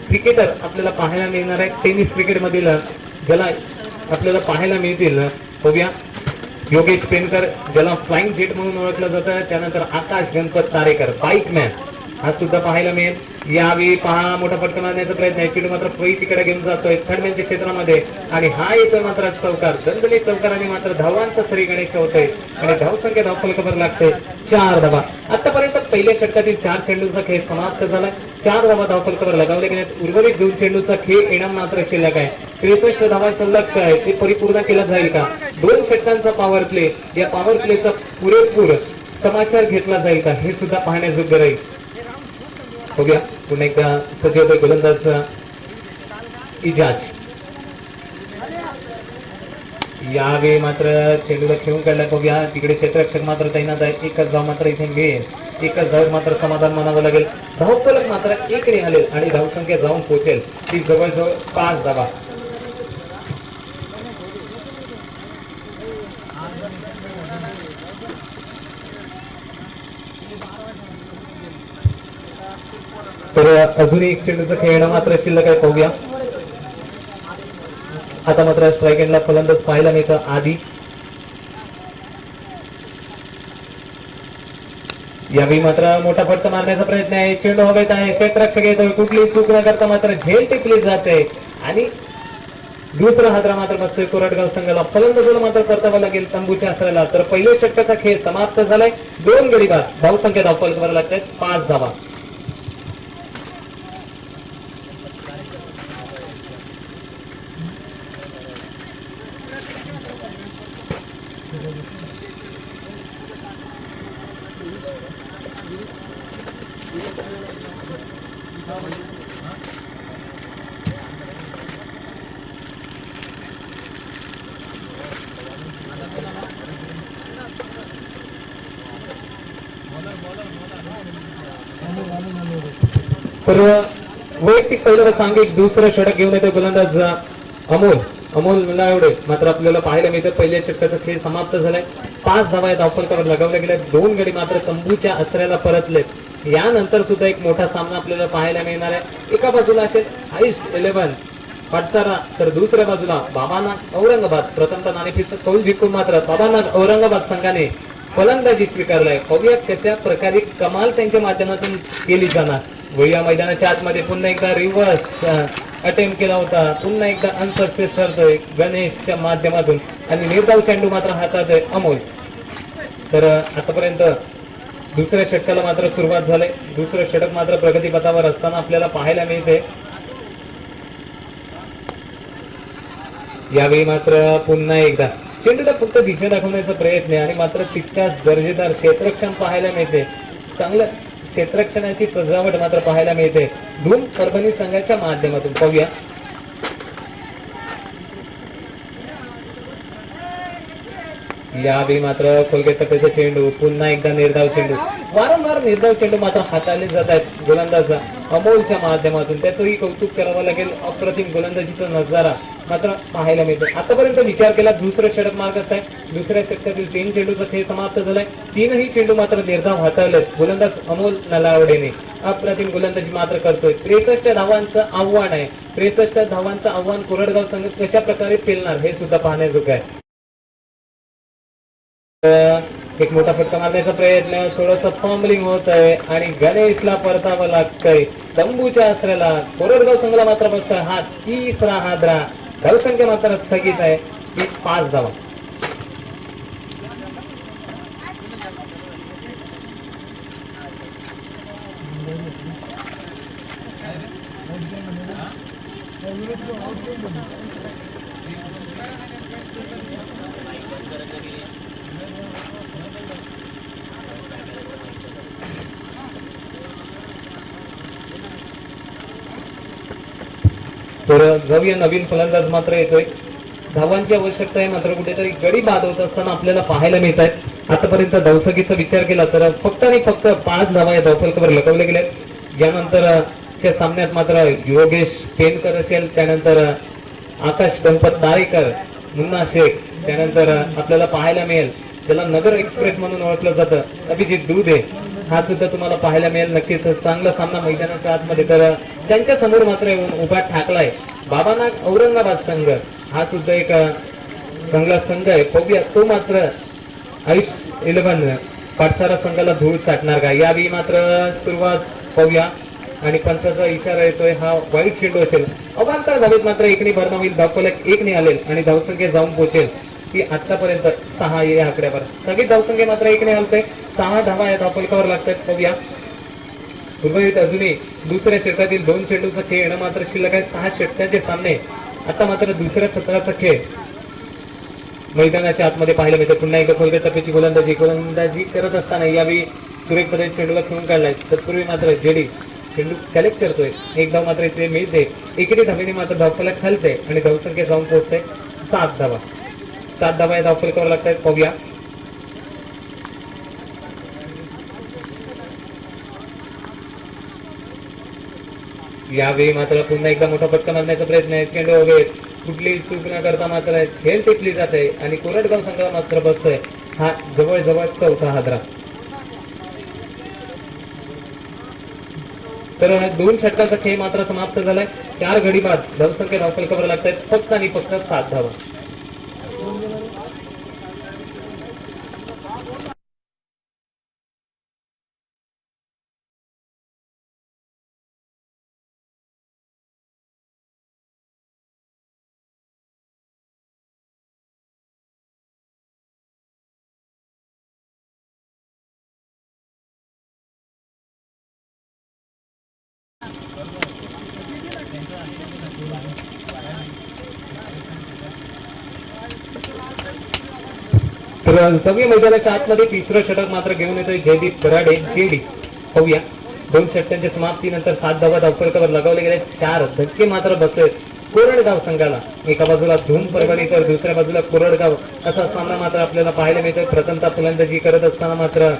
क्रिकेटर आपल्याला पाहायला मिळणार आहे. टेनिस क्रिकेट मधील ज्याला आपल्याला पाहायला मिळतील बघूया. योगेश पेनकर ज्याला फ्लाइंग जेट म्हणून ओळखलं जातं, त्यानंतर आकाश गणपत तारेकर बाईकमॅन हा सुद्धा पाहायला मिळेल. यावेळी पहा मोठा फटका मारण्याचा प्रयत्न आहे. चेंडू मात्र पळी तिकडे घेऊन जातोय थर्डमॅनच्या क्षेत्रामध्ये आणि हा येतोय मात्र चौकार. दणदणीत चौकाराने मात्र धावांचा सरी गणेश होतोय आणि धावसंख्या धावफलकावर लागते 4 धावा. आतापर्यंत पहिल्या षटकातील 4 चेंडूचा खेळ समाप्त झालाय. 4 धावा धावफलकावर लगावले गेल्यात. उर्वरित 2 चेंडूचा खेळ इनाम मात्र शिल्लक आहे. 63 धावांचं लक्ष्य आहे ते परिपूर्ण केलं जाईल का? 2 षटकांचा पॉवर प्ले, या पॉवर प्लेचा पुरेपूर समाचार घेतला जाईल का हे सुद्धा पाहण्याजोग्य राहील. बघूया पुन्हा एकदा सज्ज गोलंदाज इजाज. यावेळी मात्र चेंडूला खेळून काढला. बघूया तिकडे क्षेत्ररक्षक मात्र तैनात आहे. एकच धाव मात्र इथे मिळेल. एकच धाव मात्र समाधान मानावं लागेल. धावफलक मात्र 1 ने आले आणि धावसंख्या जाऊन पोहोचेल ती जवळजवळ 5 धावा. तर अजूनही एक चेंडूचं खेळणं मात्र शिल्लक आहे. पाहूया आता मात्र स्ट्राईक एंडला फलंदाज पाहायला मिळतं. आधी यावेळी मात्र मोठा फटका मारण्याचा प्रयत्न आहे. चेंडू हवेत आहे. क्षेत्ररक्षक येतोय. कुठलीही चूक न करता मात्र झेल टिकली जाते आणि दुसरा हादरा मात्र बसतोय कोरडगाव संघाला. फलंदाजाला मात्र परतावा लागेल तंबूच्या आसऱ्याला. तर पहिल्या षटकाचा खेळ समाप्त झालाय. 2 गडी बाद. धावसंख्या धावफलकावर लागतात 5 धावा. तर वैयक्तिक पहिलं सांघिक दुसरं षटक घेऊन येतो गोलंदाज अमोल एवढे मात्र आपल्याला पाहायला मिळतं. पहिल्या षटकाचा खेळ समाप्त झालाय. 5 धावा या धावफलकावर लगावल्या गेल्या. 2 गडी मात्र तंबूच्या आसऱ्याला परतलेत. यानंतर सुद्धा एक मोठा सामना आपल्याला पाहायला मिळणार आहे. एका बाजूला असेल आईस 11 पाटसारा, तर दुसऱ्या बाजूला बाबानाथ औरंगाबाद. प्रथमतः नाणेफेकीचा कौल जिंकून मात्र बाबानाथ औरंगाबाद संघाने फलंदाजी स्वीकारलाय. बघूया कशा प्रकारे कमाल त्यांच्या माध्यमातून केली जाणार. या मैदानाच्या आतमध्ये पुन्हा एकदा रिव्हर्स अटेम्प्ट केला होता. पुन्हा एकदा अनसक्सेस ठरतोय गणेशच्या माध्यमातून आणि निर्धाव चेंडू मात्र हातात आहे अमोल. तर आतापर्यंत दुसऱ्या षटकाला मात्र सुरुवात झाली. दुसरं षटक मात्र प्रगतीपथावर असताना आपल्याला पाहायला मिळते. यावेळी मात्र पुन्हा एकदा चेंडूला फक्त दिशा दाखवण्याचा प्रयत्न आहे आणि मात्र तितक्याच दर्जेदार क्षेत्ररक्षण पाहायला मिळते. चांगलं क्षेत्ररक्षणाची सजावट मात्र पाहायला मिळते धूम परभणी संघाच्या माध्यमातून. पाहूया यावेळी मात्र कोलगेट टप्प्याचा चेंडू, पुन्हा एकदा निर्धाव चेंडू. वारंवार निर्धाव चेंडू मात्र हाताळले जात आहेत गोलंदाज अमोलच्या माध्यमातून. त्याचंही कौतुक करावं लागेल. अप्रतिम गोलंदाजीचा नजारा मात्र पाहायला मिळतो. आतापर्यंत विचार केला दुसरं षटक मार्गस्थ आहे. दुसऱ्या षटकातील 3 चेंडूचा खेळ समाप्त झालाय. 3ही चेंडू मात्र निर्धाव हाताळलेत गोलंदाज अमोल नलावडेने. अप्रतिम गोलंदाजी मात्र करतोय. 63 धावांचं आव्हान आहे. 63 धावांचं आव्हान कोरडगाव संघ कशा प्रकारे पेलणार हे सुद्धा पाहण्याजोगं आहे. एक मोठा फटका मारण्याचा प्रयत्न, थोडंसं फॉर्मलिंग होत आहे आणि गणेशला परतावं लागतंय तंबूच्या आसऱ्याला. कोरडगाव संघाला मात्र बसतोय हा तिसरा हादरा. धावसंख्या मात्र स्थगित आहे 5 धावा. तर जाऊया नवीन फलंदाज मात्र येतोय. धावांची आवश्यकता आहे मात्र कुठेतरी गडी बाद होत असताना आपल्याला पाहायला मिळत आहेत. आतापर्यंत धावसंख्येचा विचार केला तर फक्त आणि फक्त 5 धावा या धावफलकावर लटवले गेले. यानंतरच्या सामन्यात मात्र योगेश पेनकर असेल, त्यानंतर आकाश गणपत तारेकर, मुन्ना शेख, त्यानंतर आपल्याला पाहायला मिळेल ज्याला नगर एक्सप्रेस म्हणून ओळखलं जातं, अभिजित दुधे, हा सुद्धा तुम्हाला पाहायला मिळेल. नक्कीच चांगला सामना मैदानाच्या आतमध्ये. तर त्यांच्या समोर मात्र येऊन उभा ठाकलाय बाबानाग औरंगाबाद संघ. हा सुद्धा एक चांगला संघ आहे. बघूया तो मात्र आयुष 11 पाठसारा संघाला धूळ चाटणार का. यावेळी मात्र सुरुवात पाहूया आणि पंचाचा इशारा येतोय, हा वाईट चेंडू असेल. अवांतर धावेत मात्र एकने भरणा होईल. धावफलक एकने आलेल आणि धावसंख्या जाऊन पोहोचेल ती आतापर्यंत 6 या आकड्यावर. सगळी धावसंख्या मात्र एकने हलते. 6 धावा या धावफलकावर लागतात. पाहूया उर्वरित अजूनही दुसऱ्या षटकातील 2 चेंडूचा खेळ येणं मात्र शिल्लक आहे. 6 षटकांचे सामने आता मात्र दुसऱ्या सत्राचा खेळ मैदानाच्या आतमध्ये पाहायला मिळते. पुन्हा एकदा खोलगट टप्प्याची गोलंदाजी करत असताना यावेळी सुरेख पद्धतीने चेंडूला खेळून काढलाय. तत्पूर्वी मात्र जेडी चेंडू कलेक्ट करतोय. एक धाव मात्र इथे मिळते. एकेरी धावेने मात्र धावफलक खालते आणि धावसंख्या जाऊन पोहोचते 7 धावा. 7 धावा या धावफलकावर लागतात. पाहूया यावेळी मात्र पुन्हा एकदा मोठा फटका मारण्याचा प्रयत्न आहे. चेंडू हवेत, कुठलीही चूक न करता मात्र खेळ टिकली जाते आणि कोरडगाव संघाला मात्र बसतोय हा जवळजवळ 4था हादरा. तर 2 षटकांचा खेळ मात्र समाप्त झालाय. 4 गडी बाद. धावसंख्या धावफलकावर लागतात फक्त आणि फक्त 7 धावा. तर सगळी मैदानाच्या आतमध्ये तिसरं षटक मात्र घेऊन येतोय जयदीप बराडे जेडी. पाहूया 2 षटकांच्या समाप्तीनंतर 7 धावा धावफलकावर लगावले गेले. 4 धक्के मात्र बसले कोरडगाव संघाला. एका बाजूला धूम परभणी तर दुसऱ्या बाजूला कोरडगाव असा सामना मात्र आपल्याला पाहायला मिळतोय. प्रथमतः फलंदाजी करत असताना मात्र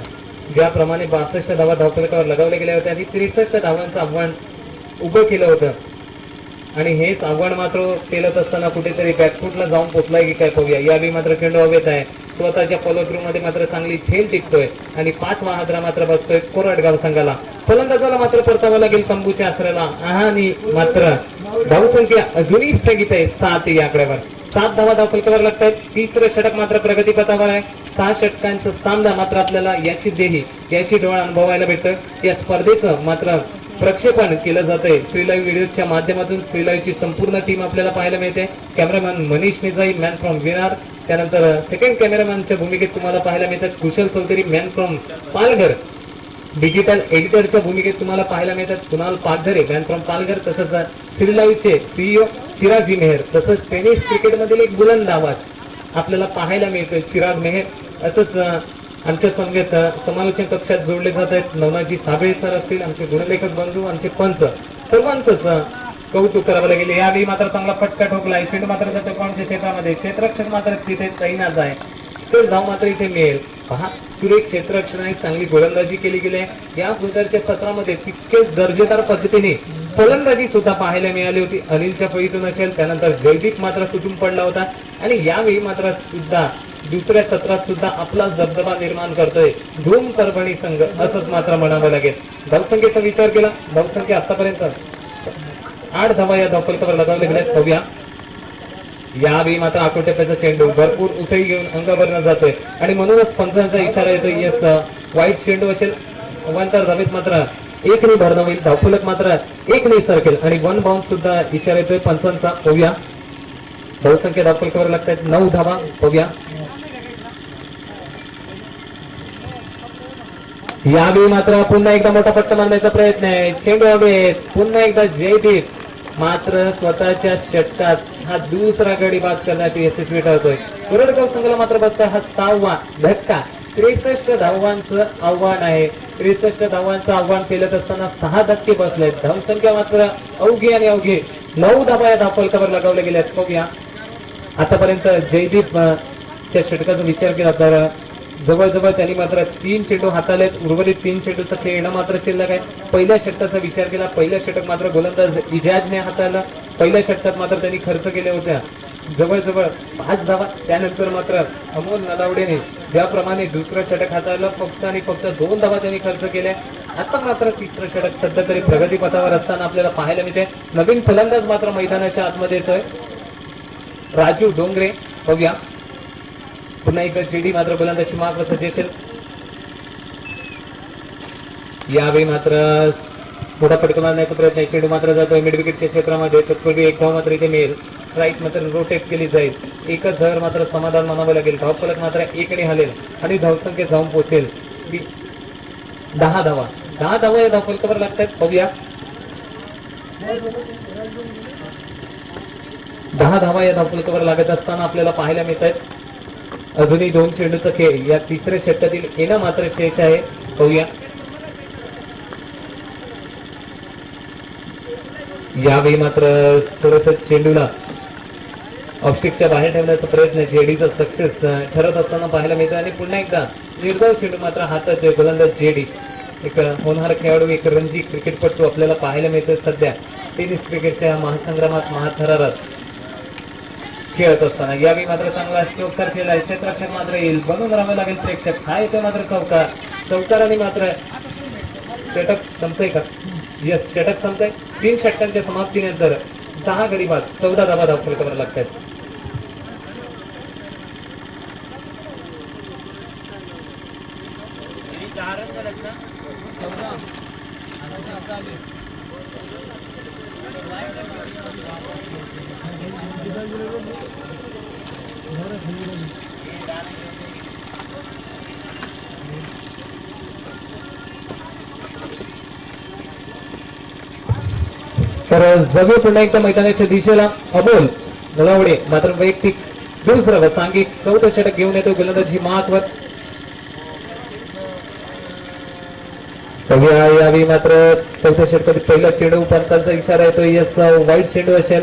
ज्याप्रमाणे 62 धावा धावफलकावर लगावल्या गेल्या होत्या आणि 63 धावांचं आव्हान उभं केलं होतं आणि हेच आव्हान मात्र केलत असताना कुठेतरी बॅकफुटला जाऊन पोचलाय की काय. पाहूया यावेळी मात्र चेंडू हवेत आहे. स्वतःच्या फॉलो थ्रू मध्ये मात्र चांगली झेल टिकतोय आणि 5वा हादरा मात्र बसतोय कोरडगाव संघाला. फलंदाजाला मात्र परतावं लागेल तंबूच्या आसऱ्याला आणि मात्र धावसंख्या अजूनही स्थगित आहे 7 या आकड्यावर. 7 धावा धावफलकावर लागतात. तिसरं षटक मात्र प्रगतीपथावर आहे. 6 षटकांचं सामना मात्र आपल्याला याची देही याची डोळा अनुभवायला भेटतं. या स्पर्धेचं मात्र प्रक्षेपण केलं जातंय श्रीलाईव्ह व्हिडिओच्या माध्यमातून. श्रीलाईव्हची संपूर्ण टीम आपल्याला पाहायला मिळते. Cameraman Manish Nijai man from Virar. त्यानंतर सेकंड कॅमेरामॅनच्या भूमिकेत तुम्हाला पाहायला मिळतात Kushal Chaudhari man from Palghar. Digital एडिटरच्या भूमिकेत तुम्हाला पाहायला मिळतात कुणाल पागधरे मॅन फ्रॉम पालघर. तसंच श्रीलाईव्हचे सीईओ चिराजी मेहर. तसंच टेनिस क्रिकेटमधील एक बुलंद आवाज आपल्याला पाहायला मिळतोय चिराग मेहर. असंच आमच्या संगीत समालोचन कक्षात जोडले जात आहेत नवनाथजी साबळे सर असतील, आमचे गुणलेखक बंधू, आमचे पंच, सर्वांचंच कौतुक करावं लागेल. यावेळी मात्र चांगला फटका ठोकलाय. चेंडू मात्र जातो कोणत्या क्षेत्रामध्ये. क्षेत्ररक्षक मात्र तिथे तैनात आहे. तर धाव मात्र इथे मिळेल. पहा सुरेख क्षेत्ररक्षणाने चांगली गोलंदाजी केली गेली आहे. या सुंदरच्या सत्रामध्ये तितकेच दर्जेदार पद्धतीने फलंदाजी सुद्धा पाहायला मिळाली होती. अनिलच्या फळीतून असेल, त्यानंतर जयदीप मात्र तुटून पडला होता आणि यावेळी मात्र सुद्धा दुसऱ्या सत्रात सुद्धा आपला दबदबा निर्माण करतोय धूम परभणी संघ असंच मात्र म्हणावं लागेल. धावसंख्येचा विचार केला, धावसंख्या आतापर्यंत 8 धावा या धावफलकावर लगावल्या गेल्यात. पाहूया यावेळी मात्र आकोट्याचा चेंडू भरपूर उसळी घेऊन अंगावरनं जातोय आणि म्हणूनच पंचांचा इशारा येतोय यस वाईट चेंडू असेल. अवांतर धावेत मात्र एकने भरणं होईल. धावफलक मात्र एकने सरकेल आणि 1 बाउन्स सुद्धा इशारा येतोय पंचांचा. पाहूया धावसंख्या धावफलकावर लागतात 9 धावा. पाहूया यावेळी मात्र पुन्हा एकदा मोठा फटका मारण्याचा प्रयत्न आहे. चेंडू हवेत. पुन्हा एकदा जयदीप मात्र स्वतःच्या षटकात हा दुसरा गडी बाद करण्यात यशस्वी ठरतोय. कोरडगाव संघाला मात्र बसता हा 6वा धक्का. 63 धावांचं आव्हान आहे. 63 धावांचं आव्हान केलं असताना 6 धक्के बसलेत. धावसंख्या मात्र अवघी आणि अवघी 9 धावा या धावफलकावर लगावल्या गेल्यात. बघूया आतापर्यंत जयदीप च्या षटकाचा विचार केला तर जवळजवळ त्यांनी मात्र 3 चेंडू हाताळलेत. उर्वरित 3 चेंडूचा खेळ येणं मात्र शिल्लक आहे. पहिल्या षटकाचा विचार केला, पहिल्या षटक मात्र गोलंदाज इजाजने हाताळलं. पहिल्या षटकात मात्र त्यांनी खर्च केल्या होत्या जवळजवळ 5 धावा. त्यानंतर मात्र अमोल नलावडेने ज्याप्रमाणे दुसरं षटक हाताळलं फक्त आणि फक्त 2 धावा त्यांनी खर्च केल्या. आता मात्र तिसरं षटक सध्या तरी प्रगतीपथावर असताना आपल्याला पाहायला मिळते. नवीन फलंदाज मात्र मैदानाच्या आतमध्ये येतोय राजू डोंगरे. बघूया पुन्हा एकदा जेडी मात्र फलंदाजी मार्ग सजेशन. यावेळी मात्र पुढा फटका मारण्याचा प्रयत्न आहे. चेंडू मात्र जातोय मिड विकेटच्या क्षेत्रामध्ये. तत्पूर्वी एक धाव मात्र इथे मिळेल. स्ट्राईक मात्र रोटेट केली जाईल. एकच धाव मात्र समाधान मानावं लागेल. धावफलक मात्र एकने हलेल आणि धावसंख्या जाऊन पोहोचेल 10 धावा. 10 धावा या धावफलकावर लागतात. बघूया 10 धावा या धावफलकावर लागत असताना आपल्याला पाहायला मिळत आहेत. अजूनही 2 चेंडूचा खेळ या तिसऱ्या षटकातील येणं मात्र शेष आहे. बघूया यावेळी मात्र थोडस चेंडूला ऑफस्टिकच्या बाहेर ठेवण्याचा प्रयत्न जेडीचा सक्सेस ठरत असताना पाहायला मिळतो. आणि पुन्हा एकदा निर्धाव चेंडू मात्र हातात गोलंदाज जेडी एक होणारा खेळाडू एक रणजी क्रिकेटपटू आपल्याला पाहायला मिळतो. सध्या टेनिस क्रिकेटच्या महासंग्रामात महाथरारात खेळत असताना यावेळी मात्र चांगला चौकार केला. क्षेत्ररक्षक मात्र येईल बनून राहावं लागेल प्रेक्षक. हा येतो मात्र चौकार. चौकाराने मात्र षटक संपतंय का? यस षटक संपतंय. 3 षटकांच्या समाप्तीनंतर 6 गडी बाद 14 धावा धावफलकावर लागतात. तर जवळ पुन्हा एकदा मैदानाच्या दिशेला अमोल नलावडे मात्र वैयक्तिक दुसरं व सांघिक 14 षटक घेऊन येतो गोलंदाजी मार्कवर. यावेळी मात्र 4थ्या षटकात पहिला चेंडू पंचांचा इशारा येतो. यस वाईट चेंडू असेल.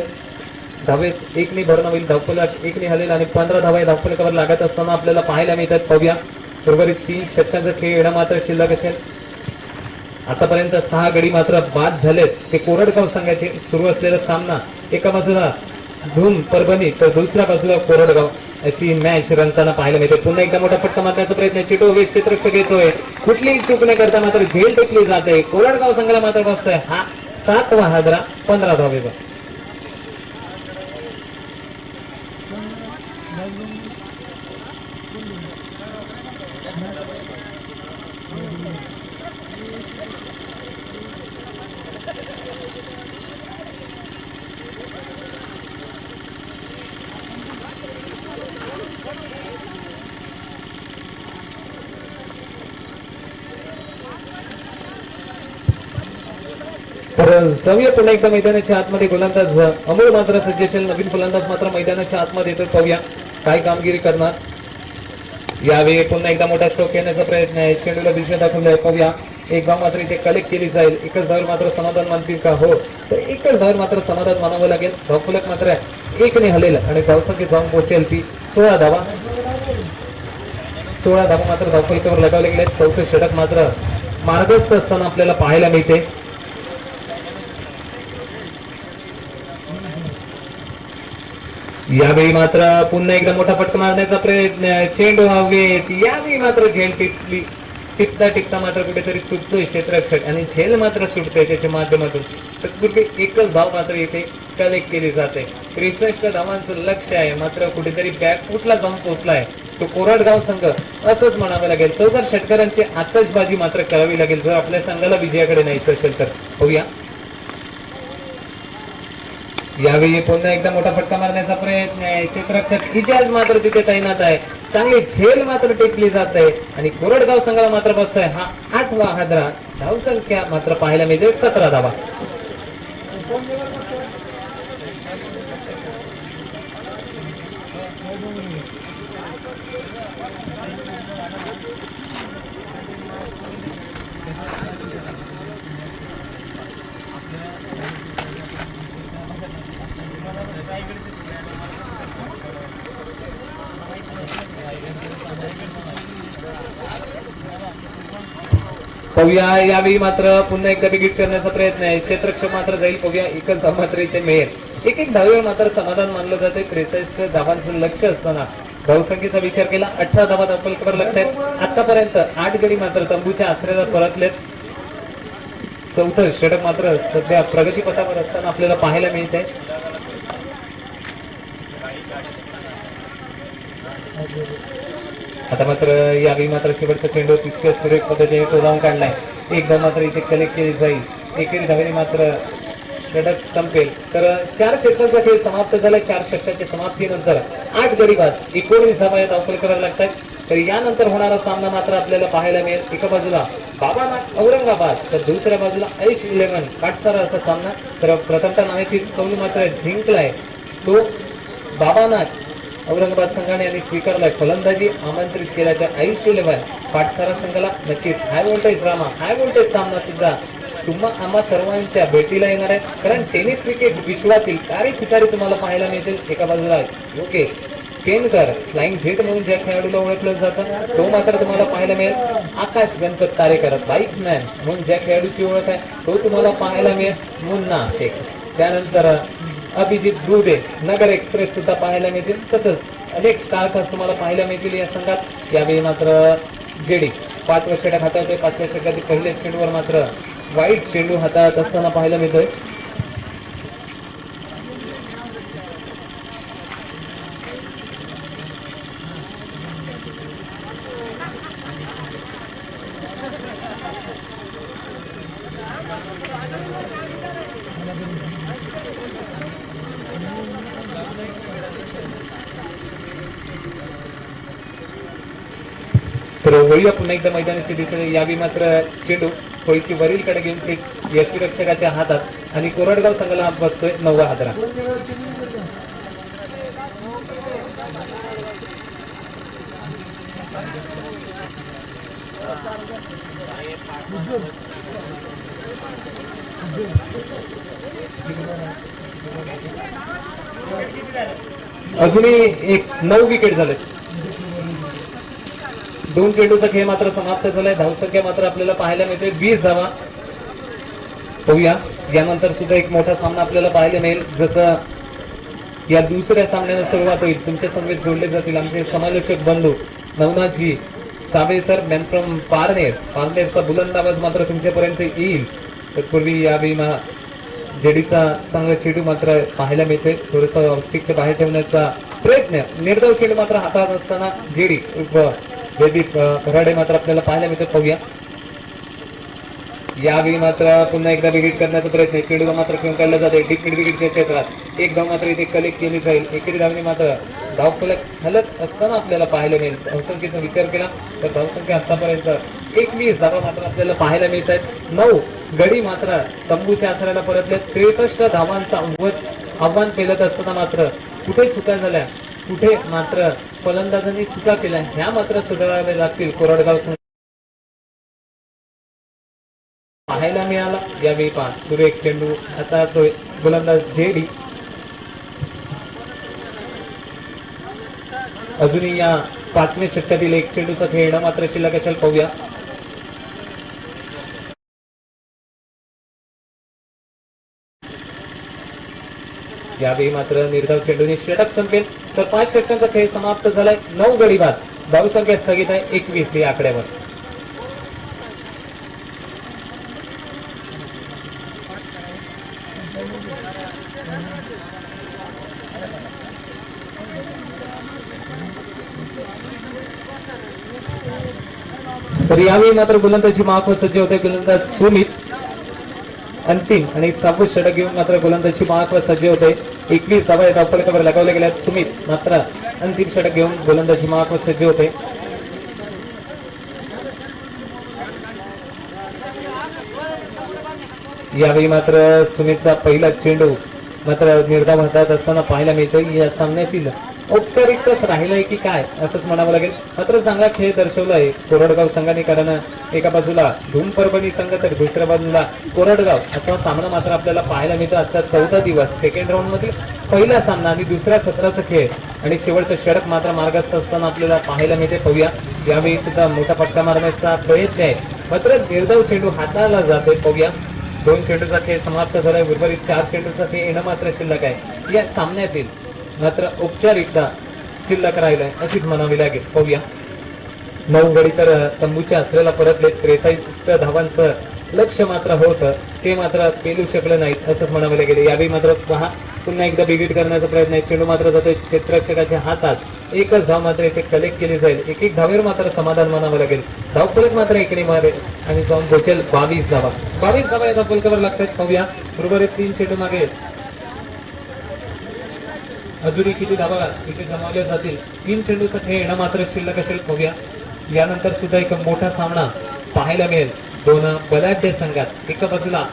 धावेत 1ने भरणं होईल. धावफलक 1ने हलेल आणि 15 धावा धावफलकावर लागत असताना आपल्याला पाहायला मिळतात. पाहूया उर्वरित 3 षटकांचा खेळ येणं मात्र शिल्लक असेल. आतापर्यंत 6 गडी मात्र बाद झालेत. ते कोरडगाव संघाचे सुरू असलेला सामना एका बाजूला धूम परभणी तर दुसऱ्या बाजूला कोरडगाव अशी मॅच रंगताना पाहायला मिळते. पुन्हा एकदा मोठा फटका मारण्याचा प्रयत्न चेटो वेग क्षेत्ररक्षक येतोय. कुठलीही चूक न करता मात्र झेल टेकली जाते. कोरडगाव संघाला मात्र बसतोय हा 7वा हादरा 15 धावेचा. तर जाऊया पुन्हा एकदा मैदानाच्या आतमध्ये गोलंदाज अमोल मात्र सजेशन. नवीन फलंदाज मात्र मैदानाच्या आतमध्ये येतो. पाहूया काय कामगिरी करणार. यावेळी पुन्हा एकदा मोठा स्ट्रोक येण्याचा प्रयत्न आहे. चेंडूला दिशा दाखवलाय. पाहूया एक धाव मात्र इथे कलेक्ट केली जाईल. एकच धाव मात्र समाधान मानतील का? हो तर एकच धाव मात्र समाधान मानावं लागेल. धावफलक मात्र 1ने हलेल आणि धावसंख्या जाऊन पोहोचेल ती 16 धावा. 16 धावा मात्र धावफलकावर लगावले गेले. 4थं षटक मात्र मार्गस्थ असताना आपल्याला पाहायला मिळते. यावेळी मात्र पुन्हा एकदा मोठा फटका मारण्याचा प्रयत्न. चेंडू हवेत. यावेळी मात्र झेल टिपली. टिपता मात्र कुठेतरी सुटतोय क्षेत्ररक्षक आणि झेल मात्र सुटतोय त्याच्या माध्यमातून. तत्पूर्वी एकच धाव मात्र इथे कलेक्ट केली जाते. 63 धावांचं लक्ष आहे मात्र कुठेतरी बॅकफुटला जाऊन पोहोचलाय तो कोरडगाव संघ असंच म्हणावं लागेल. 14 षटकारांची आतषबाजी मात्र करावी लागेल जर आपल्या संघाला विजयाकडे न्यायचं असेल तर. होऊया यावेळी पुन्हा एकदा मोठा फटका मारण्याचा प्रयत्न आहे. क्षेत्ररक्षक इजाज मात्र तिथे तैनात आहे. चांगली झेल मात्र टेकली जात आहे आणि कोरडगाव संघाला मात्र बसतोय हा 8वा हादरा. धावसंख्या मात्र पाहायला मिळते 17 धावा. पाहूया यावेळी मात्र पुन्हा एकदा बिगिट करण्याचा प्रयत्न आहे. क्षेत्ररक्षक मात्र जाईल. पाहूया एकच धाव मात्र इथे मिळेल. एक धावेवर मात्र समाधान मानलं जाते. 63 धावांचं लक्ष असताना धावसंख्येचा विचार केला 18 धावा धावफलकावर लागतात. आतापर्यंत 8 गडी मात्र तंबूच्या आश्रयाला परतलेत. चौथं षटक मात्र सध्या प्रगतीपथावर असताना आपल्याला पाहायला मिळत आहे. आता मात्र यावेळी मात्र शेवटचा चेंडू तितक्या सुरेख पद्धतीने तो जाऊन काढलाय. एकदा मात्र इथे कलेक्ट केली जाईल. एकेरी धावेने मात्र षटक संपेल. तर 4 षटकांचा खेळ समाप्त झाला. 4 षटकांच्या समाप्तीनंतर 8 गडी बाद 19 धावा या धावफलकावर लागतात. तर यानंतर होणारा सामना मात्र आपल्याला पाहायला मिळेल. एका बाजूला बाबानाथ औरंगाबाद तर दुसऱ्या बाजूला ऐश 11 काटसारा असा सामना. तर प्रथमतः नाण्याची कौल मात्र जिंकलाय तो बाबानाथ औरंगाबाद संघाने आणि स्वीकारलाय. फलंदाजी आमंत्रित केल्याच्या ऐश 11 पाटसारा संघाला नक्कीच high voltage drama high voltage सामना सुद्धा आम्हा सर्वांच्या भेटीला येणार आहे. कारण टेनिस क्रिकेट विश्वातील कार्य ठिकाणी तुम्हाला पाहायला मिळतील. एका बाजूला योगेश केनकर फ्लाइंग झेट म्हणून ज्या खेळाडूला ओळखलं जातं तो मात्र तुम्हाला पाहायला मिळेल. आकाश गणपत तारेकर बाईकमॅन म्हणून ज्या खेळाडूची ओळख आहे तो तुम्हाला पाहायला मिळेल. मुन्ना शेख त्यानंतर अभिजित दुबे नगर एक्सप्रेस सुद्धा पाहायला मिळतील. तसंच अनेक स्टार्स तुम्हाला पाहायला मिळतील या संघात. यावेळी मात्र जेडी 5 षटक हाताळतोय. 5व्या षटकातील पहिल्याच चेंडूवर मात्र वाईट चेंडू हाताळत असताना पाहायला मिळतोय. तर होळीला पुन्हा एकदा मैदानी स्थितीकडे यावी मात्र चेंडू होळीची वरील कडे घेऊन यष्टीरक्षकाच्या हातात आणि कोरडगाव संघाला बसतोय 9वा हादरा. अजूनही 9 विकेट झाले. 2 चेंडूचा खेळ मात्र समाप्त झालाय. धावसंख्या मात्र आपल्याला पाहायला मिळते 20 धावा. पाहूया यानंतर सुद्धा एक मोठा सामना आपल्याला पाहायला मिळेल. जसं या दुसऱ्या सामन्याला सुरुवात होईल तुमच्या समवेत जोडले जातील आमचे समालोचक बंधू नवनाथजी सावेसर मॅन फ्रॉम पारनेरचा बुलंद आवाज मात्र तुमच्यापर्यंत येईल. तत्पूर्वी यावेळी जेडीचा चांगला चेंडू मात्र पाहायला मिळते. थोडंसं पिक्च बाहेर ठेवण्याचा प्रयत्न निर्धाव चेंडू मात्र हातात असताना जेडी जयदीप भराडे मात्र आपल्याला पाहायला मिळते. पाहूया यावेळी मात्र पुन्हा एकदा विकेट करण्याचा प्रयत्न चेंडूला मात्र खेळून काढला जाते. डीप मिड विकेटच्या क्षेत्रात एक धाव मात्र इथे कलेक्ट केली जाईल. एकेरी धावने मात्र धावफलक हलत असताना आपल्याला पाहायला मिळेल. धावसंख्येचा विचार केला तर धावसंख्या आतापर्यंत 21 धावा मात्र आपल्याला पाहायला मिळत आहेत. 9 गडी मात्र तंबूच्या आसऱ्याला परतले. 63 धावांचा आव्हान पेलत असताना मात्र कुठे चुका झाल्या कुठे मात्र फलंदाजांनी चुका केल्या ह्या मात्र सुधाराव्या लागतील. कोरडगाव पाहायला मिळाला. यावेळी पहा सुरेख चेंडू आता गोलंदाज जेडी अजूनही या 5व्या षटकातील एक चेंडूचा खेळणं मात्र शिल्लक असेल. पाहूया यावेळी मात्र निर्धाव चेंडूने षटक संपेल. तर 5 षटकांचा खेळ समाप्त झालाय. 9 गडी बाद धावसंख्या स्थगित आहे 21 या आकड्यावर. तर यावेळी मात्र गोलंदाजी मार्फत सज्ज होते गोलंदाज सुमित. अंतिम आणि 7वं षटक घेऊन मात्र गोलंदाजी मार्फत सज्ज होते. 21 धावा धावफलकावर लगावल्या गेल्या. सुमित मात्र अंतिम षटक घेऊन गोलंदाजी मार्फत सज्ज होते. यावेळी मात्र सुमितचा पहिला चेंडू मात्र निर्धाव हातात असताना पाहायला मिळतोय. या सामन्यातील औपचारिकच राहिलंय की काय असंच म्हणावं लागेल. मात्र चांगला खेळ दर्शवलाय कोरडगाव संघाने. कारण एका बाजूला धूम परभणी संघ तर दुसऱ्या बाजूला कोरडगाव असा सामना मात्र आपल्याला पाहायला मिळतो. आजचा 4था दिवस सेकंड राऊंड मधील पहिला सामना आणि दुसऱ्या सत्राचा खेळ आणि शेवटचं षटक मात्र मार्गस्थ असताना आपल्याला पाहायला मिळते. पाहूया यावेळी सुद्धा मोठा फटका मारण्याचा प्रयत्न आहे मात्र निर्धाव चेंडू हाताळला जाते. पाहूया, 2 चेंडूचा खेळ समाप्त झालाय. उर्वरित 4 चेंडूचा खेळ येणं मात्र शिल्लक आहे या सामन्यातील. मात्र औपचारिकता शिल्लक राहिलाय अशीच म्हणावी लागेल. पाहूया, 9 गडी तर तंबूच्या असलेला परतले. 63 धावांचं लक्ष मात्र होतं, ते मात्र पेलू शकलं नाही असंच म्हणावं लागेल. यावेळी मात्र पहा, पुन्हा एकदा बिगिट करण्याचा प्रयत्न आहे. चेंडू मात्र जातोय क्षेत्ररक्षकाच्या हातात. एकच धाव मात्र इथे कलेक्ट केली जाईल. एक धावेवर मात्र समाधान मानावं लागेल. धावफलक मात्र इकडे मारेल आणि जाऊन पोहोचेल 22 धावा. 22 धावा या धावफलकावर लागतात. पाहूया, उर्वरित 3 चेंडू मागे अजूनही किती धावा इथे जमावल्या जातील. 3 चेंडूचा खेळ येणं मात्र शिल्लक असेल. पाहूया, यानंतर सुद्धा एक मोठा सामना पाहायला मिळेल. 2 बलाढ्य संघात, एका बाजूला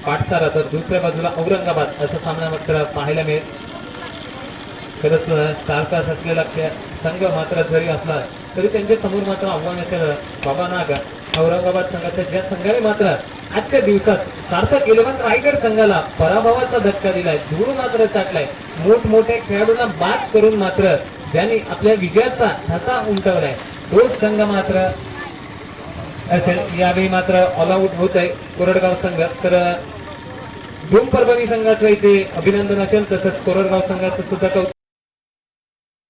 पाटसारा तर दुसऱ्या बाजूला औरंगाबाद असा सामना मात्र पाहायला मिळेल. खरंच स्टारकास्ट असलेला संघ मात्र जरी असला तरी त्यांच्या समोर मात्र आव्हान असेल बाबा नाग औरंगाबाद संघाच्या, ज्या संघाने मात्र आजच्या दिवसात सार्थक 11 रायगड संघाला पराभवाचा धक्का दिलाय, धूळ मात्र चाटलाय. मोठमोठ्या खेळाडूंना बाद करून मात्र ज्यांनी आपल्या विजयाचा ठसा उमटवलाय तोच संघ मात्र असेल. यावेळी मात्र ऑल आउट होत आहे कोरडगाव संघ. तर धूम परभणी संघाचं इथे अभिनंदन असेल, तसंच कोरडगाव संघाचं सुद्धा